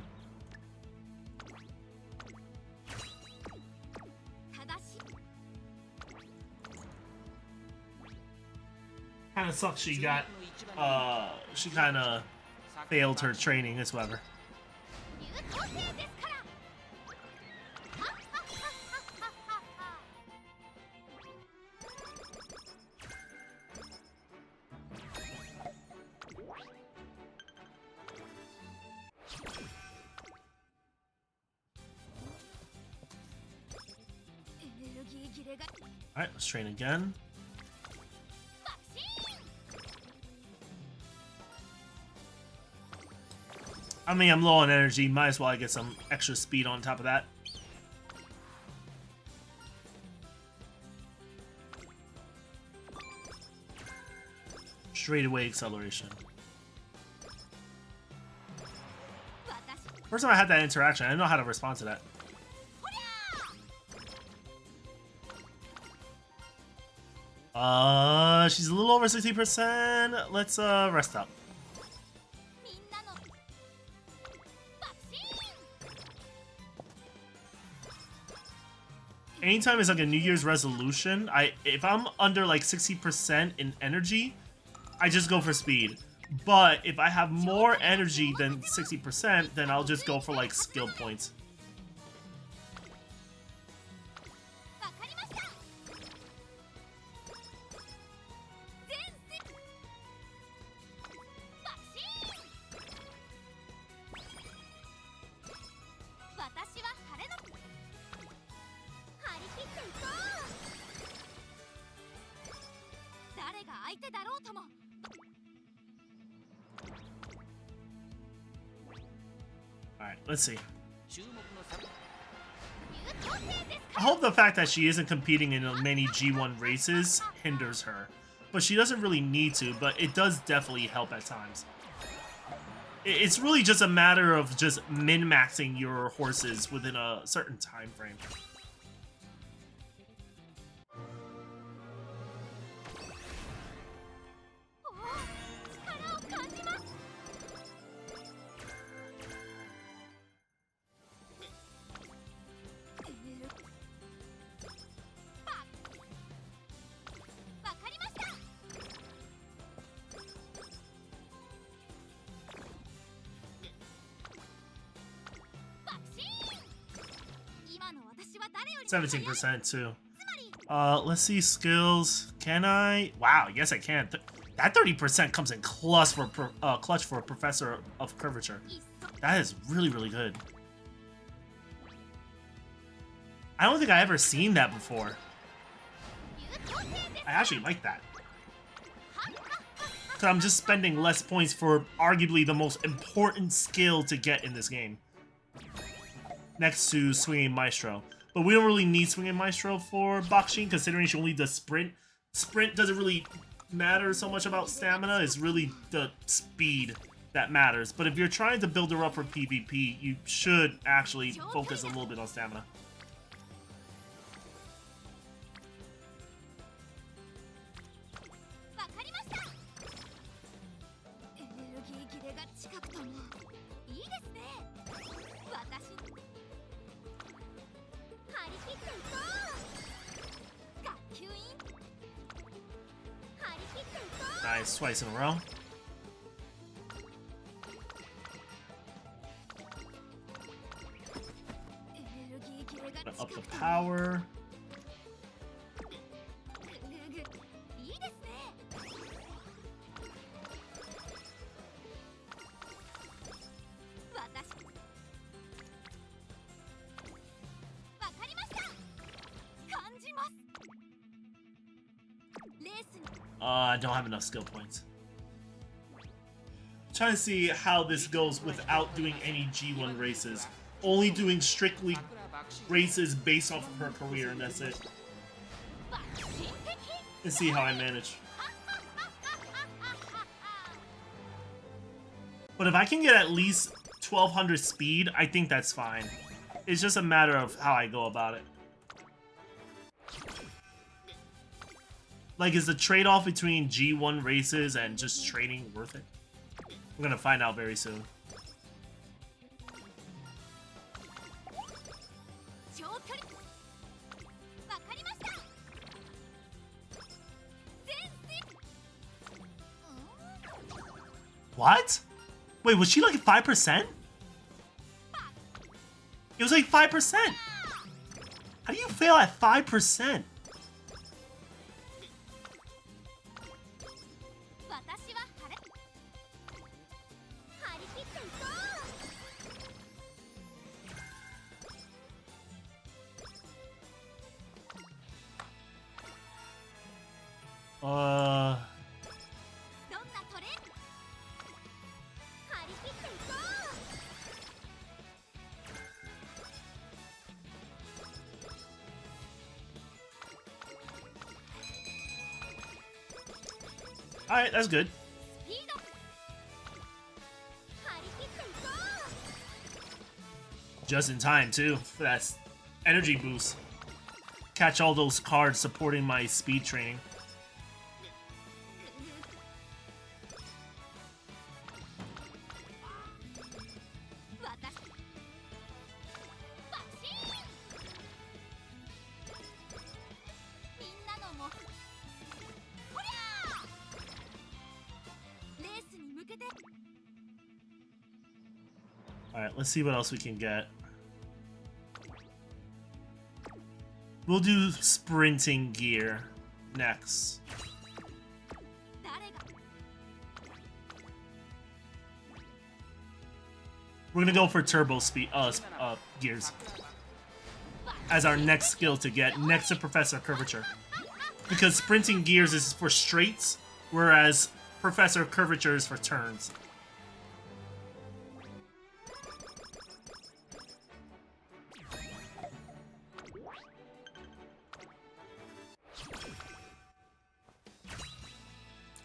Kinda sucks she got, she kinda failed her training, it's whatever. Alright, let's train again. I mean, I'm low on energy. Might as well get some extra speed on top of that. Straight away acceleration. First time I had that interaction, I didn't know how to respond to that. She's a little over 60%. Let's rest up. Anytime it's like a New Year's resolution, if I'm under like 60% in energy, I just go for speed. But if I have more energy than 60%, then I'll just go for like skill points. Alright, let's see. I hope the fact that she isn't competing in many G1 races hinders her. But she doesn't really need to, but it does definitely help at times. It's really just a matter of just min-maxing your horses within a certain time frame. 17% too. Let's see skills. Can I? Wow, yes I can. That 30% comes in clutch for a Professor of Curvature. That is really, really good. I don't think I ever seen that before. I actually like that. Because I'm just spending less points for arguably the most important skill to get in this game. Next to Swinging Maestro. But we don't really need Swinging Maestro for Bakshin, considering she only does Sprint. Sprint doesn't really matter so much about stamina. It's really the speed that matters. But if you're trying to build her up for PvP, you should actually focus a little bit on stamina. Nice, twice in a row. Up the power. I don't have enough skill points. I'm trying to see how this goes without doing any G1 races. Only doing strictly races based off of her career, and that's it. Let's see how I manage. But if I can get at least 1200 speed, I think that's fine. It's just a matter of how I go about it. Like, is the trade-off between G1 races and just training worth it? We're gonna find out very soon. What? Wait, was she like 5%? It was like 5%! How do you fail at 5%? Alright, that's good. Just in time, too, for that energy boost. Catch all those cards supporting my speed training. Alright, let's see what else we can get. We'll do sprinting gear next. We're gonna go for turbo speed gears as our next skill to get next to Professor Curvature. Because sprinting gears is for straights, whereas Professor Curvature is for turns.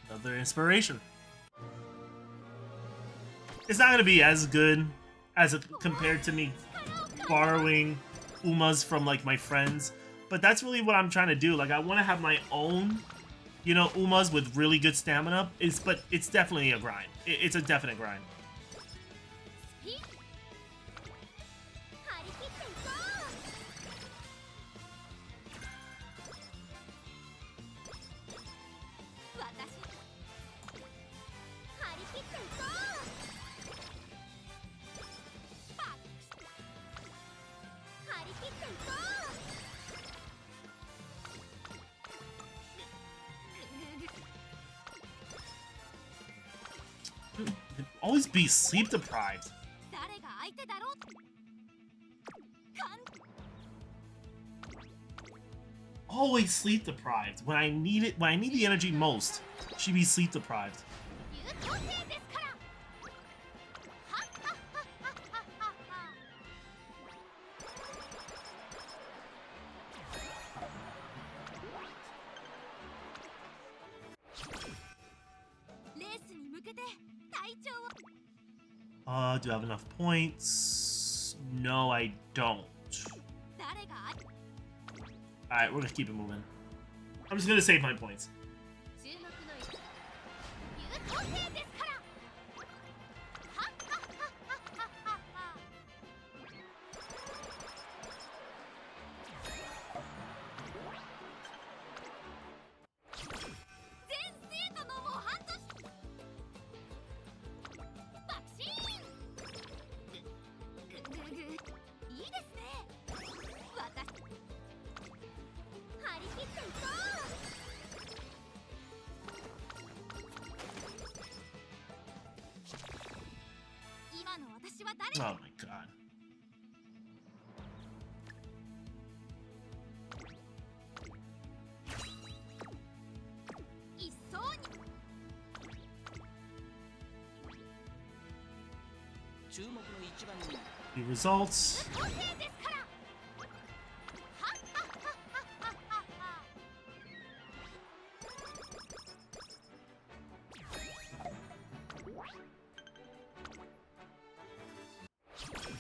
Another inspiration. It's not gonna be as good as compared to me borrowing Umas from like my friends, but that's really what I'm trying to do. Like, I want to have my own, you know, Umas with really good stamina. But it's definitely a grind. It's a definite grind. Always be sleep deprived. Always sleep deprived. When I need it, when I need the energy most, she be sleep deprived. Do I have enough points? No, I don't. Alright, we're gonna keep it moving. I'm just gonna save my points. Oh my god. The results.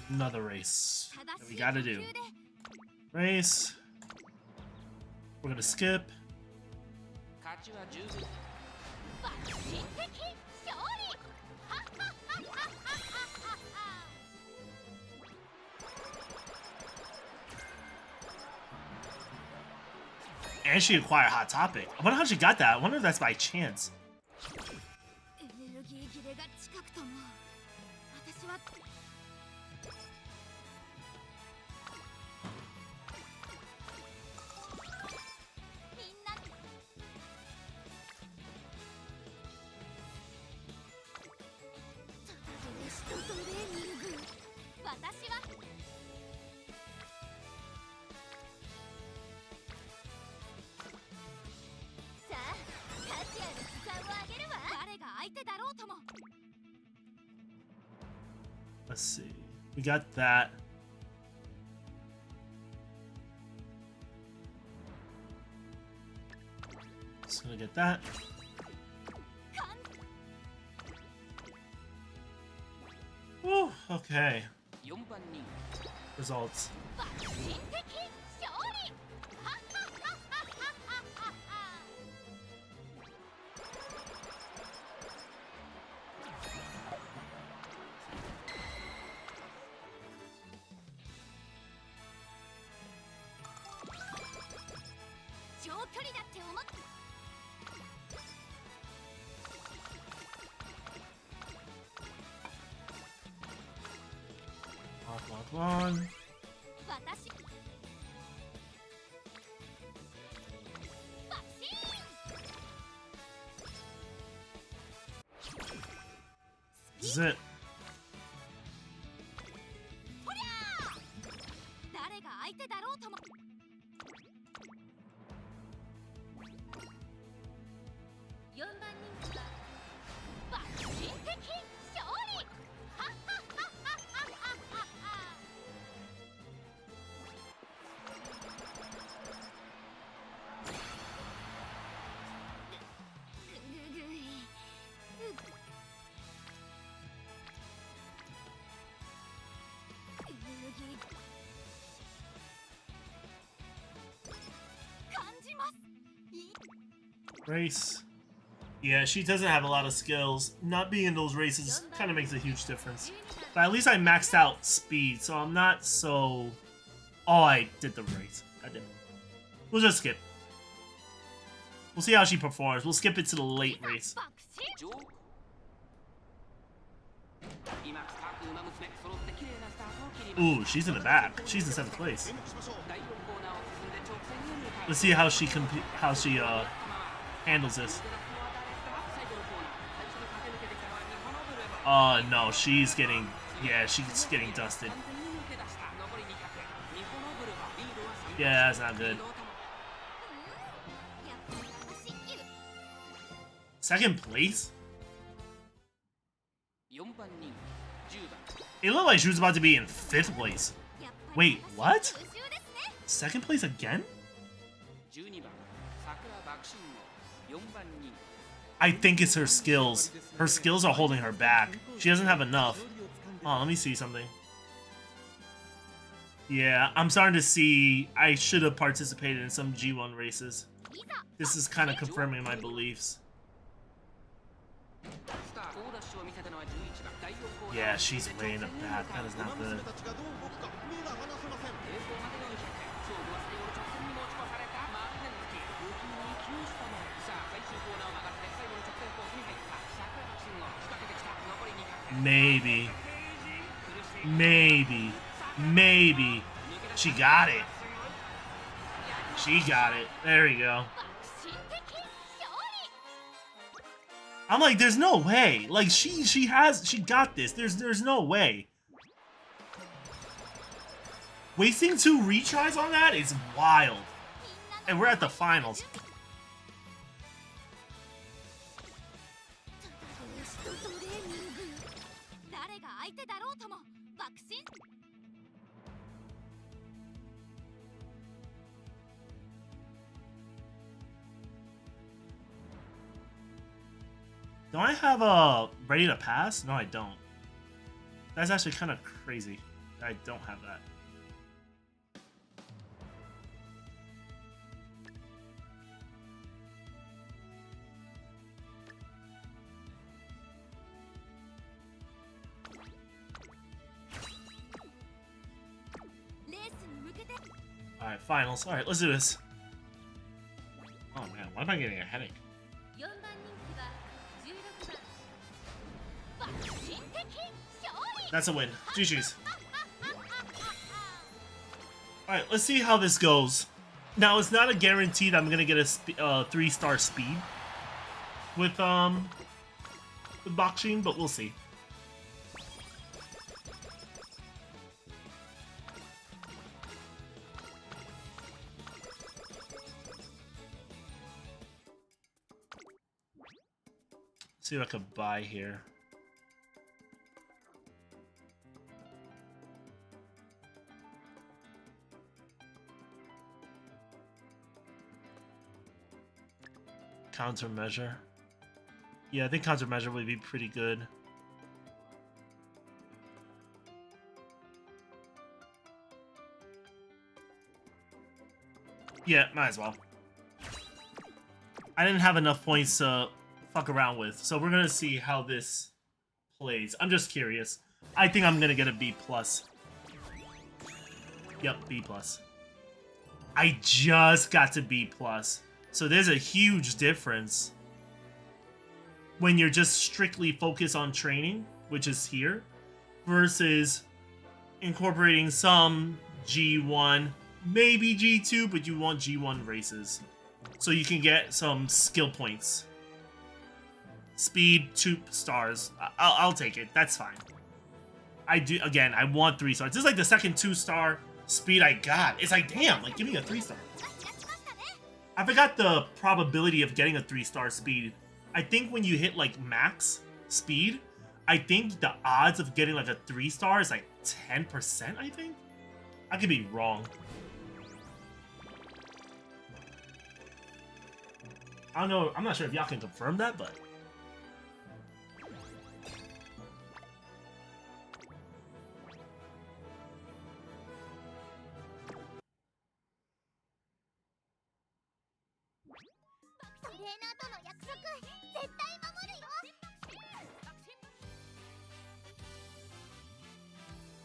Another race that we gotta do. Race. We're gonna skip. And she acquired Hot Topic. I wonder how she got that. I wonder if that's by chance. Let's see. We got that. Just gonna get that. Whew, okay. Results. Come on. This is it. Race. Yeah, she doesn't have a lot of skills. Not being in those races kind of makes a huge difference. But at least I maxed out speed, so I'm not so... Oh, I did the race. I did. We'll just skip. We'll see how she performs. We'll skip it to the late race. Ooh, she's in the back. She's in 7th place. Let's see how she handles this. No, she's getting... Yeah, she's getting dusted. Yeah, that's not good. Second place? It looked like she was about to be in 5th place. Wait, what? Second place again? I think it's her skills. Her skills are holding her back. She doesn't have enough. Oh, let me see something. Yeah, I'm starting to see I should have participated in some G1 races. This is kind of confirming my beliefs. Yeah, she's way in the back. That is not good. Maybe. Maybe. Maybe. She got it. She got it. There we go. I'm like, there's no way. Like, she got this. There's no way. Wasting 2 retries on that is wild. And we're at the finals. Don't I have a ready to pass? No, I don't. That's actually kind of crazy. I don't have that. Alright, finals. Alright, let's do this. Oh man, why am I getting a headache? That's a win. GG's. Alright, let's see how this goes. Now, it's not a guarantee that I'm gonna get a 3-star speed with boxing, but we'll see. See what I could buy here. Countermeasure. Yeah, I think countermeasure would be pretty good. Yeah, might as well. I didn't have enough points to fuck around with, so we're gonna see how this plays. I'm just curious. I think I'm gonna get a B+. Yep, B+. I just got to B+. So there's a huge difference when you're just strictly focused on training, which is here, versus incorporating some G1, maybe G2, but you want G1 races. So you can get some skill points. Speed, 2 stars. I'll take it. That's fine. I do, again, I want 3 stars. This is like the second 2-star speed I got. It's like, damn, like, give me a 3-star. I forgot the probability of getting a 3-star speed. I think when you hit, like, max speed, I think the odds of getting, like, a 3-star is, like, 10%, I think? I could be wrong. I don't know. I'm not sure if y'all can confirm that, but...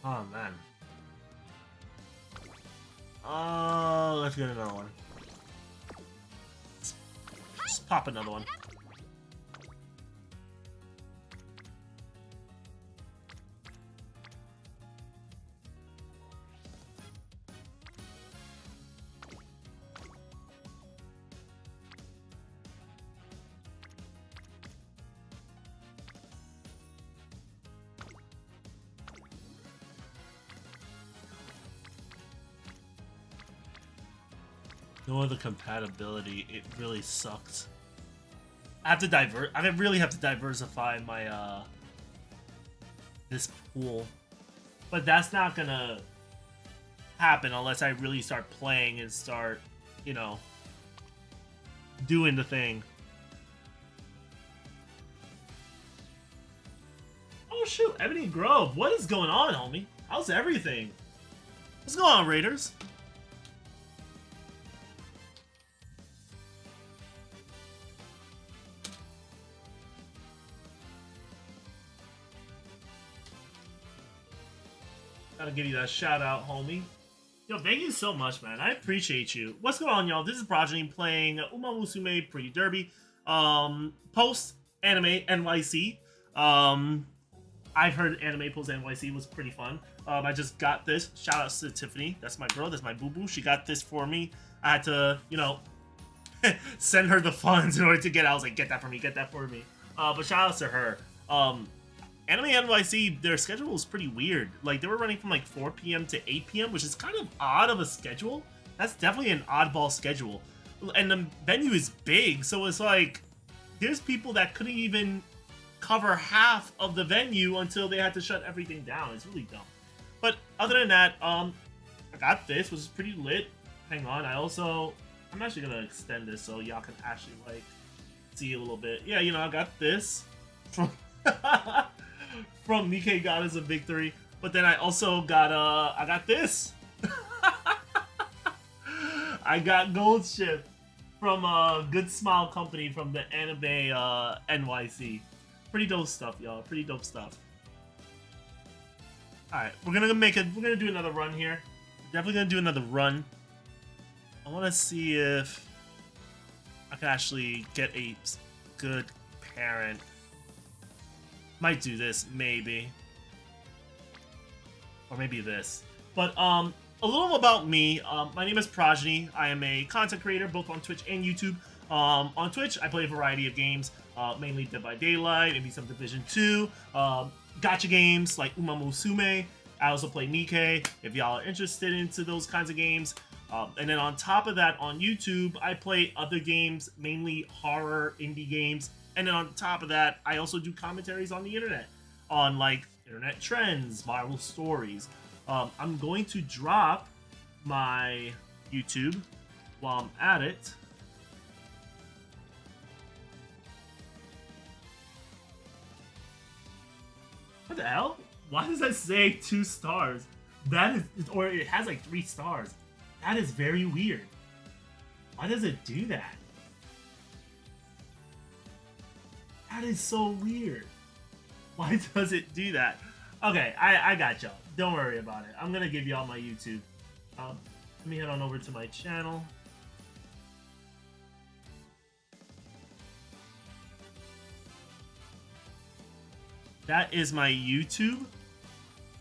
Oh, man. Let's get another one. Just pop another one. No other compatibility. It really sucks. I have to I really have to diversify my this pool, but that's not gonna happen unless I really start playing and start, you know, doing the thing. Oh shoot, Ebony Grove. What is going on, homie? How's everything? What's going on, Raiders? Gotta give you that shout out, homie. Yo, thank you so much, man. I appreciate you. What's going on, y'all? This is Progeny playing Umamusume Pretty Derby. Post-AnimeNYC. I've heard Anime Post-NYC was pretty fun. I just got this. Shout outs to Tiffany. That's my girl. That's my boo-boo. She got this for me. I had to, you know, send her the funds in order to get it. I was like, get that for me. Get that for me. But shout outs to her. Anime NYC, their schedule was pretty weird. Like, they were running from like 4 p.m. to 8 p.m., which is kind of odd of a schedule. That's definitely an oddball schedule. And the venue is big, so it's like, there's people that couldn't even cover half of the venue until they had to shut everything down. It's really dumb. But other than that, I got this, which is pretty lit. Hang on, I'm actually gonna extend this so y'all can actually, like, see a little bit. Yeah, you know, I got this from... from Nikkei Goddess of Victory, but then I also got I got this. I got Gold Ship from Good Smile Company from the Anime NYC. Pretty dope stuff, y'all. Pretty dope stuff. All right, we're gonna do another run here. Definitely gonna do another run. I want to see if I can actually get a good parent. Might do this, maybe. Or maybe this. But, a little about me. My name is Progeny. I am a content creator, both on Twitch and YouTube. On Twitch, I play a variety of games, mainly Dead by Daylight, maybe some Division 2, gacha games like Umamusume. I also play Nikkei, if y'all are interested into those kinds of games. And then on top of that, on YouTube, I play other games, mainly horror, indie games. And then on top of that, I also do commentaries on the internet, on like internet trends, Marvel stories. I'm going to drop my YouTube while I'm at it. What the hell? Why does that say 2 stars? That is, or it has like 3 stars. That is very weird. Why does it do that? That is so weird. Why does it do that? Okay, I got y'all. Don't worry about it. I'm gonna give y'all my YouTube. Let me head on over to my channel. That is my YouTube.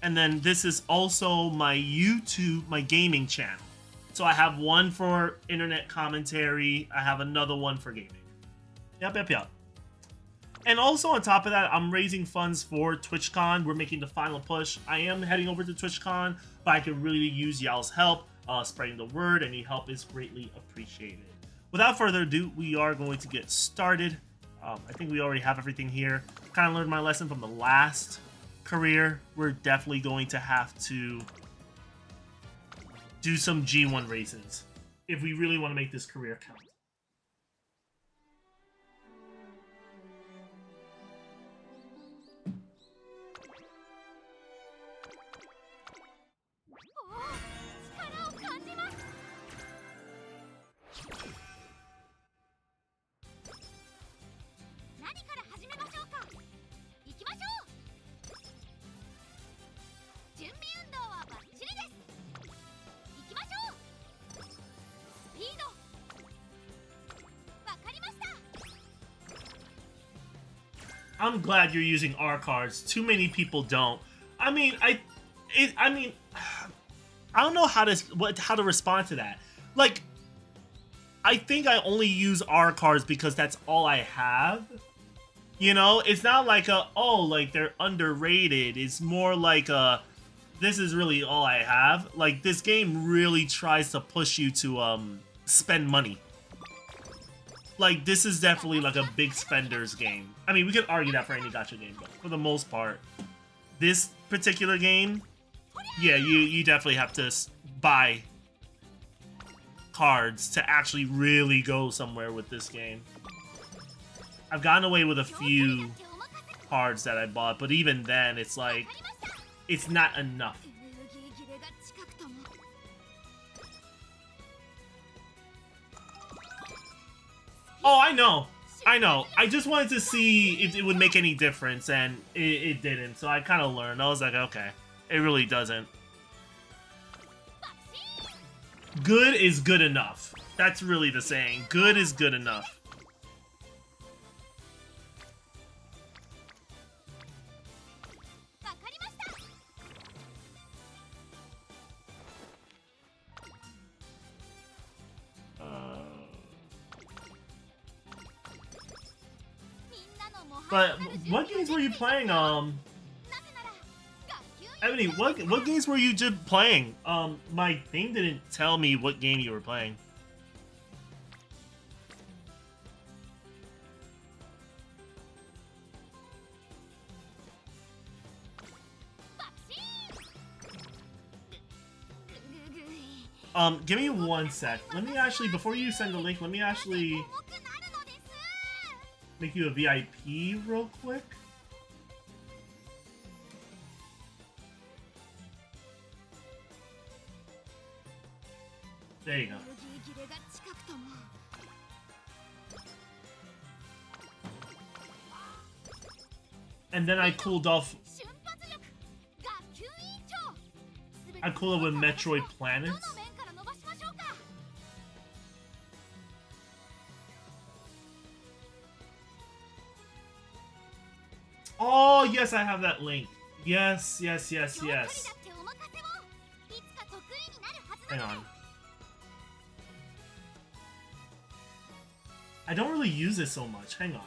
And then this is also my YouTube, my gaming channel. So I have one for internet commentary. I have another one for gaming. Yep. And also on top of that, I'm raising funds for TwitchCon. We're making the final push. I am heading over to TwitchCon, but I could really use y'all's help spreading the word. Any help is greatly appreciated. Without further ado, we are going to get started. I think we already have everything here. Kind of learned my lesson from the last career. We're definitely going to have to do some G1 races if we really want to make this career count. I'm glad you're using R cards. Too many people don't. I mean, I don't know how to respond to that. Like, I think I only use R cards because that's all I have. You know, it's not like like they're underrated. It's more like this is really all I have. Like, this game really tries to push you to spend money. Like, this is definitely like a big spenders game. I mean, we could argue that for any gacha game, but for the most part, this particular game, yeah, you definitely have to buy cards to actually really go somewhere with this game. I've gotten away with a few cards that I bought, but even then, it's like, it's not enough. Oh, I know. I just wanted to see if it would make any difference, and it didn't. So I kind of learned. I was like, okay, it really doesn't. Good is good enough. That's really the saying. Good is good enough. But what games were you playing? Ebony, what games were you just playing? My thing didn't tell me what game you were playing. Give me 1 sec. Let me actually, before you send the link, let me actually make you a VIP real quick. There you go. And then I cooled off. I cooled it with Metroid Planets. Oh, yes, I have that link. Yes. Hang on. I don't really use it so much. Hang on.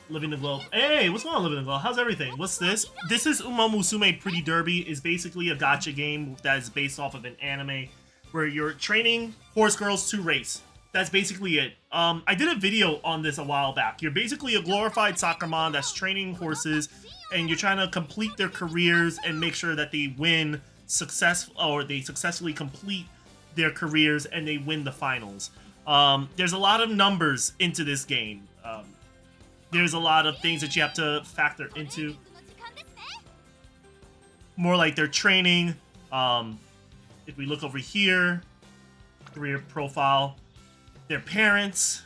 Living the Globe. Hey, what's going on, Living the Globe? How's everything? What's this? This is Umamusume Pretty Derby. Is basically a gacha game that is based off of an anime where you're training horse girls to race. That's basically it. I did a video on this a while back. You're basically a glorified soccer mom that's training horses, and you're trying to complete their careers and make sure that they win they successfully complete their careers and they win the finals. There's a lot of numbers into this game. There's a lot of things that you have to factor into. More like their training. If we look over here, career profile, their parents,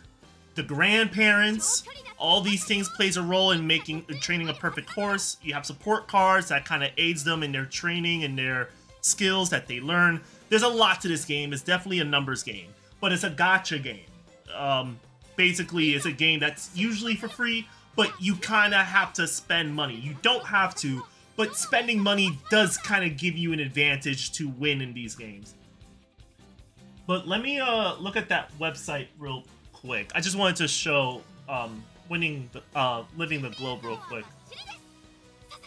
the grandparents, all these things plays a role in training a perfect horse. You have support cards that kind of aids them in their training and their skills that they learn. There's a lot to this game. It's definitely a numbers game, but it's a gacha game. Basically, it's a game that's usually for free, but you kind of have to spend money. You don't have to, but spending money does kind of give you an advantage to win in these games. But let me look at that website real quick. I just wanted to show Living the Globe real quick.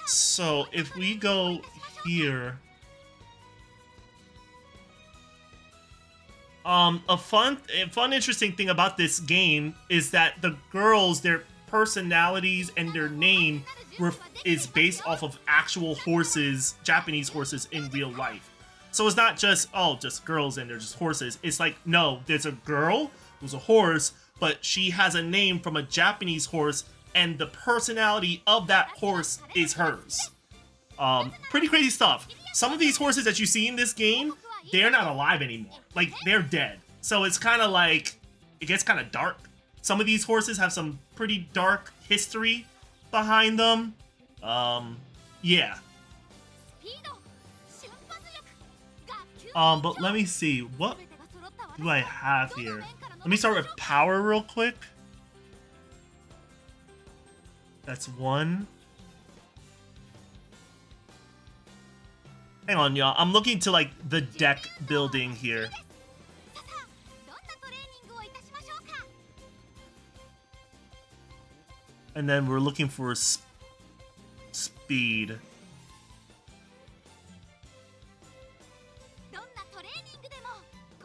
So if we go here, a fun interesting thing about this game is that the girls, their personalities and their name is based off of actual horses, Japanese horses in real life. So it's not just, oh, just girls and they're just horses. It's like, no, there's a girl who's a horse, but she has a name from a Japanese horse, and the personality of that horse is hers. Pretty crazy stuff. Some of these horses that you see in this game, they're not alive anymore. Like, they're dead. So it's kind of like, it gets kind of dark. Some of these horses have some pretty dark history behind them. Yeah. But let me see. What do I have here? Let me start with power real quick. That's one. Hang on, y'all. I'm looking to, like, the deck building here. And then we're looking for speed.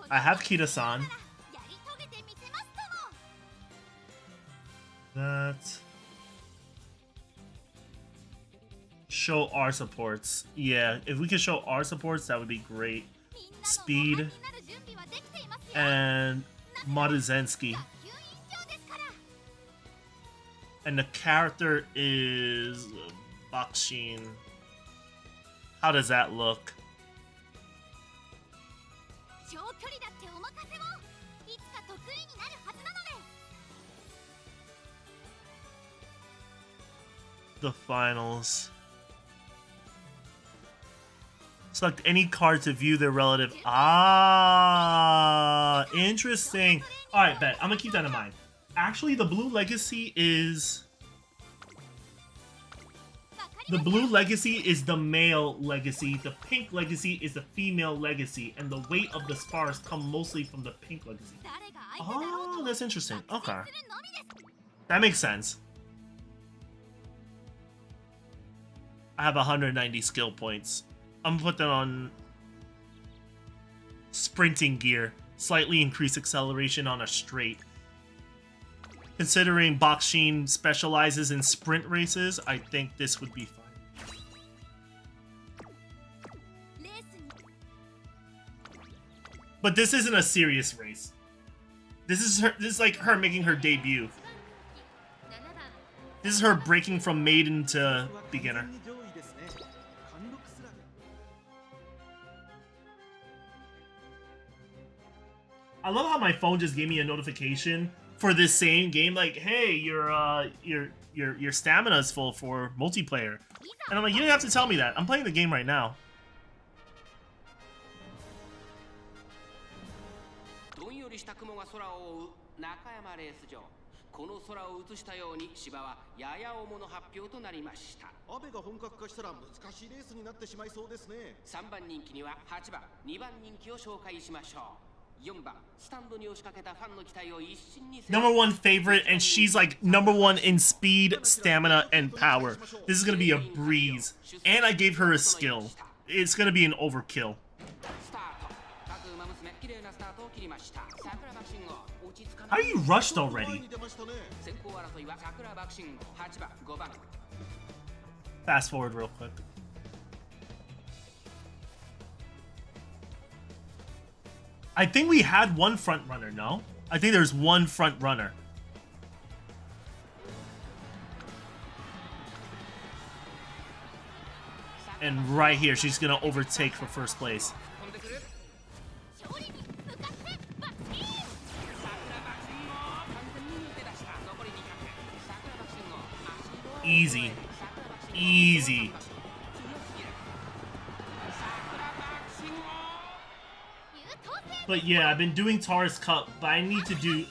I have Kita-san. That. Show our supports. Yeah, if we could show our supports, that would be great. Speed and Maruzensky. And the character is Bakshin. How does that look? The finals. Select any card to view their relative. Ah, interesting. All right, bet. I'm gonna keep that in mind. Actually, the blue legacy is the male legacy. The pink legacy is the female legacy, and the weight of the spars come mostly from the pink legacy. Oh, that's interesting. Okay, that makes sense. I have 190 skill points. I'm gonna put that on sprinting gear. Slightly increase acceleration on a straight. Considering Bakshin specializes in sprint races, I think this would be fine. But this isn't a serious race. This is like her making her debut. This is her breaking from maiden to beginner. I love how my phone just gave me a notification for this same game, like, hey, your stamina is full for multiplayer. And I'm like, you don't have to tell me that. I'm playing the game right now. #1 favorite, and she's like #1 in speed, stamina, and power. This is gonna be a breeze. And I gave her a skill. It's gonna be an overkill. How are you rushed already? Fast forward real quick. I think we had one front runner, no? I think there's one front runner. And right here, she's gonna overtake for first place. Easy. Easy. But yeah, I've been doing Taurus Cup, but I need to do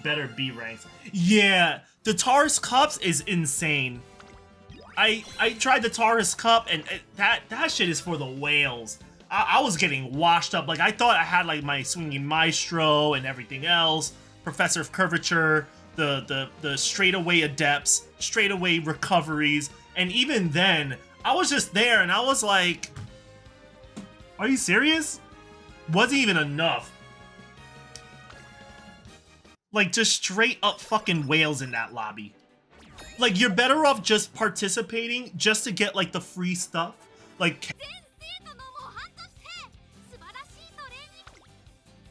better B ranks. Yeah, the Taurus Cups is insane. I tried the Taurus Cup, and that shit is for the whales. I was getting washed up. Like, I thought I had like my swinging maestro and everything else, Professor of Curvature, the straightaway adepts, straightaway recoveries, and even then, I was just there and I was like, are you serious? Wasn't even enough. Like, just straight up fucking whales in that lobby. Like, you're better off just participating just to get like the free stuff. Like,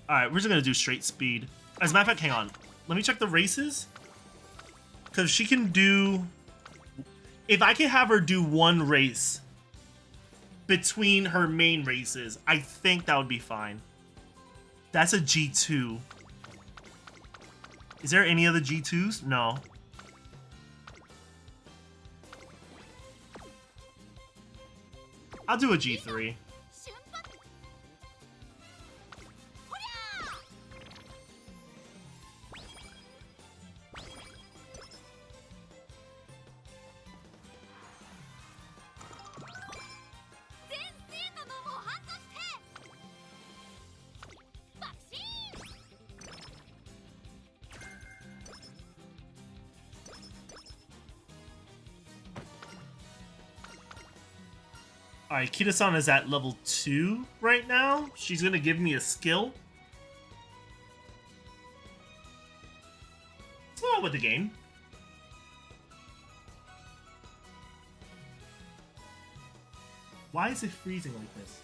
alright, we're just gonna do straight speed. As a matter of fact, hang on. Let me check the races. Because she can do... If I can have her do one race between her main races, I think that would be fine. That's a G2. Is there any other G2s? No. I'll do a G3. Alright, Kita-san is at level 2 right now. She's gonna give me a skill. What's going on with the game? Why is it freezing like this?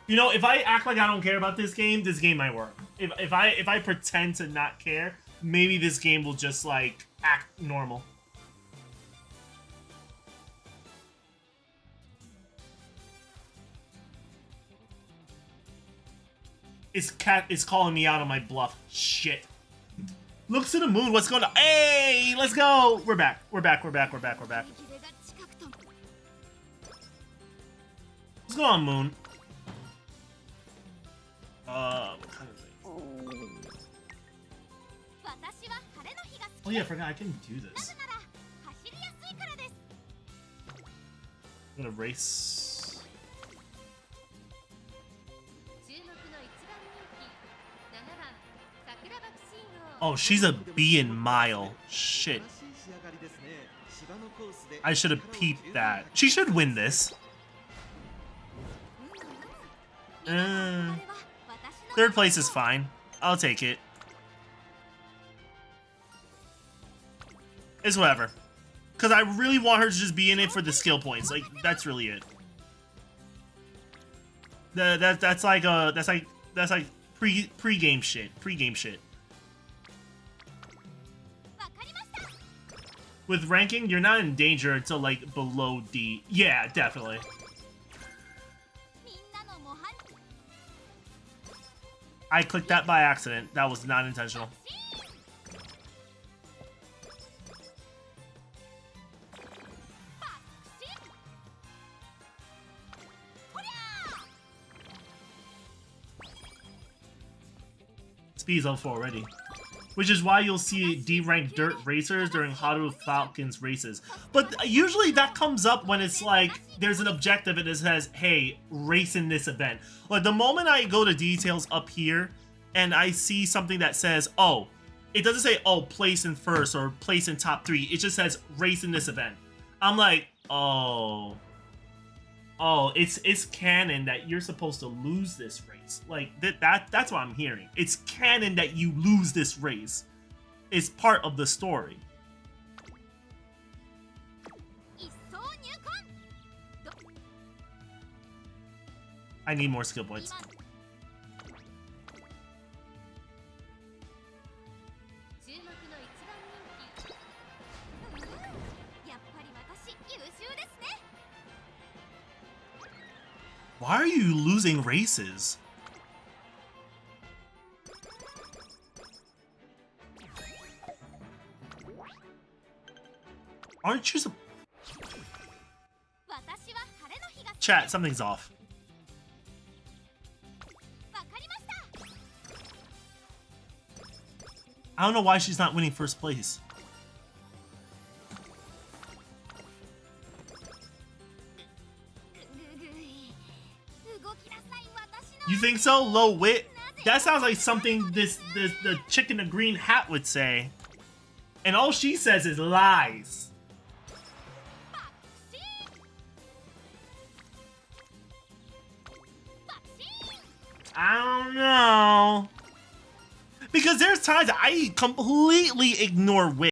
You know, if I act like I don't care about this game might work. If I pretend to not care, maybe this game will just like act normal. Cat is calling me out on my bluff. Shit. Looks to the moon. What's going on? Hey, let's go. We're back. We're back. We're back. We're back. We're back. What's going on, Moon? What kind of thing? Oh yeah, I forgot I can do this. I'm gonna race. Oh, she's a B in mile. Shit. I should have peeped that. She should win this. Third place is fine. I'll take it. It's whatever. Because I really want her to just be in it for the skill points. Like, that's really it. That's like pre-game shit. Pre-game shit. With ranking, you're not in danger until like below D. Yeah, definitely. I clicked that by accident. That was not intentional. Speed's level 4 already. Which is why you'll see D-ranked dirt racers during Haru Falcon's races. But usually that comes up when it's like, there's an objective and it says, hey, race in this event. Like the moment I go to details up here and I see something that says, oh, it doesn't say, oh, place in first or place in top 3. It just says race in this event. I'm like, oh, it's canon that you're supposed to lose this race. Like that's what I'm hearing. It's canon that you lose this race. It's part of the story. I need more skill points. Why are you losing races? Aren't you Chat, something's off. I don't know why she's not winning first place. You think so? Low wit? That sounds like something the chick in the green hat would say. And all she says is lies. I don't know. Because there's times I completely ignore wit.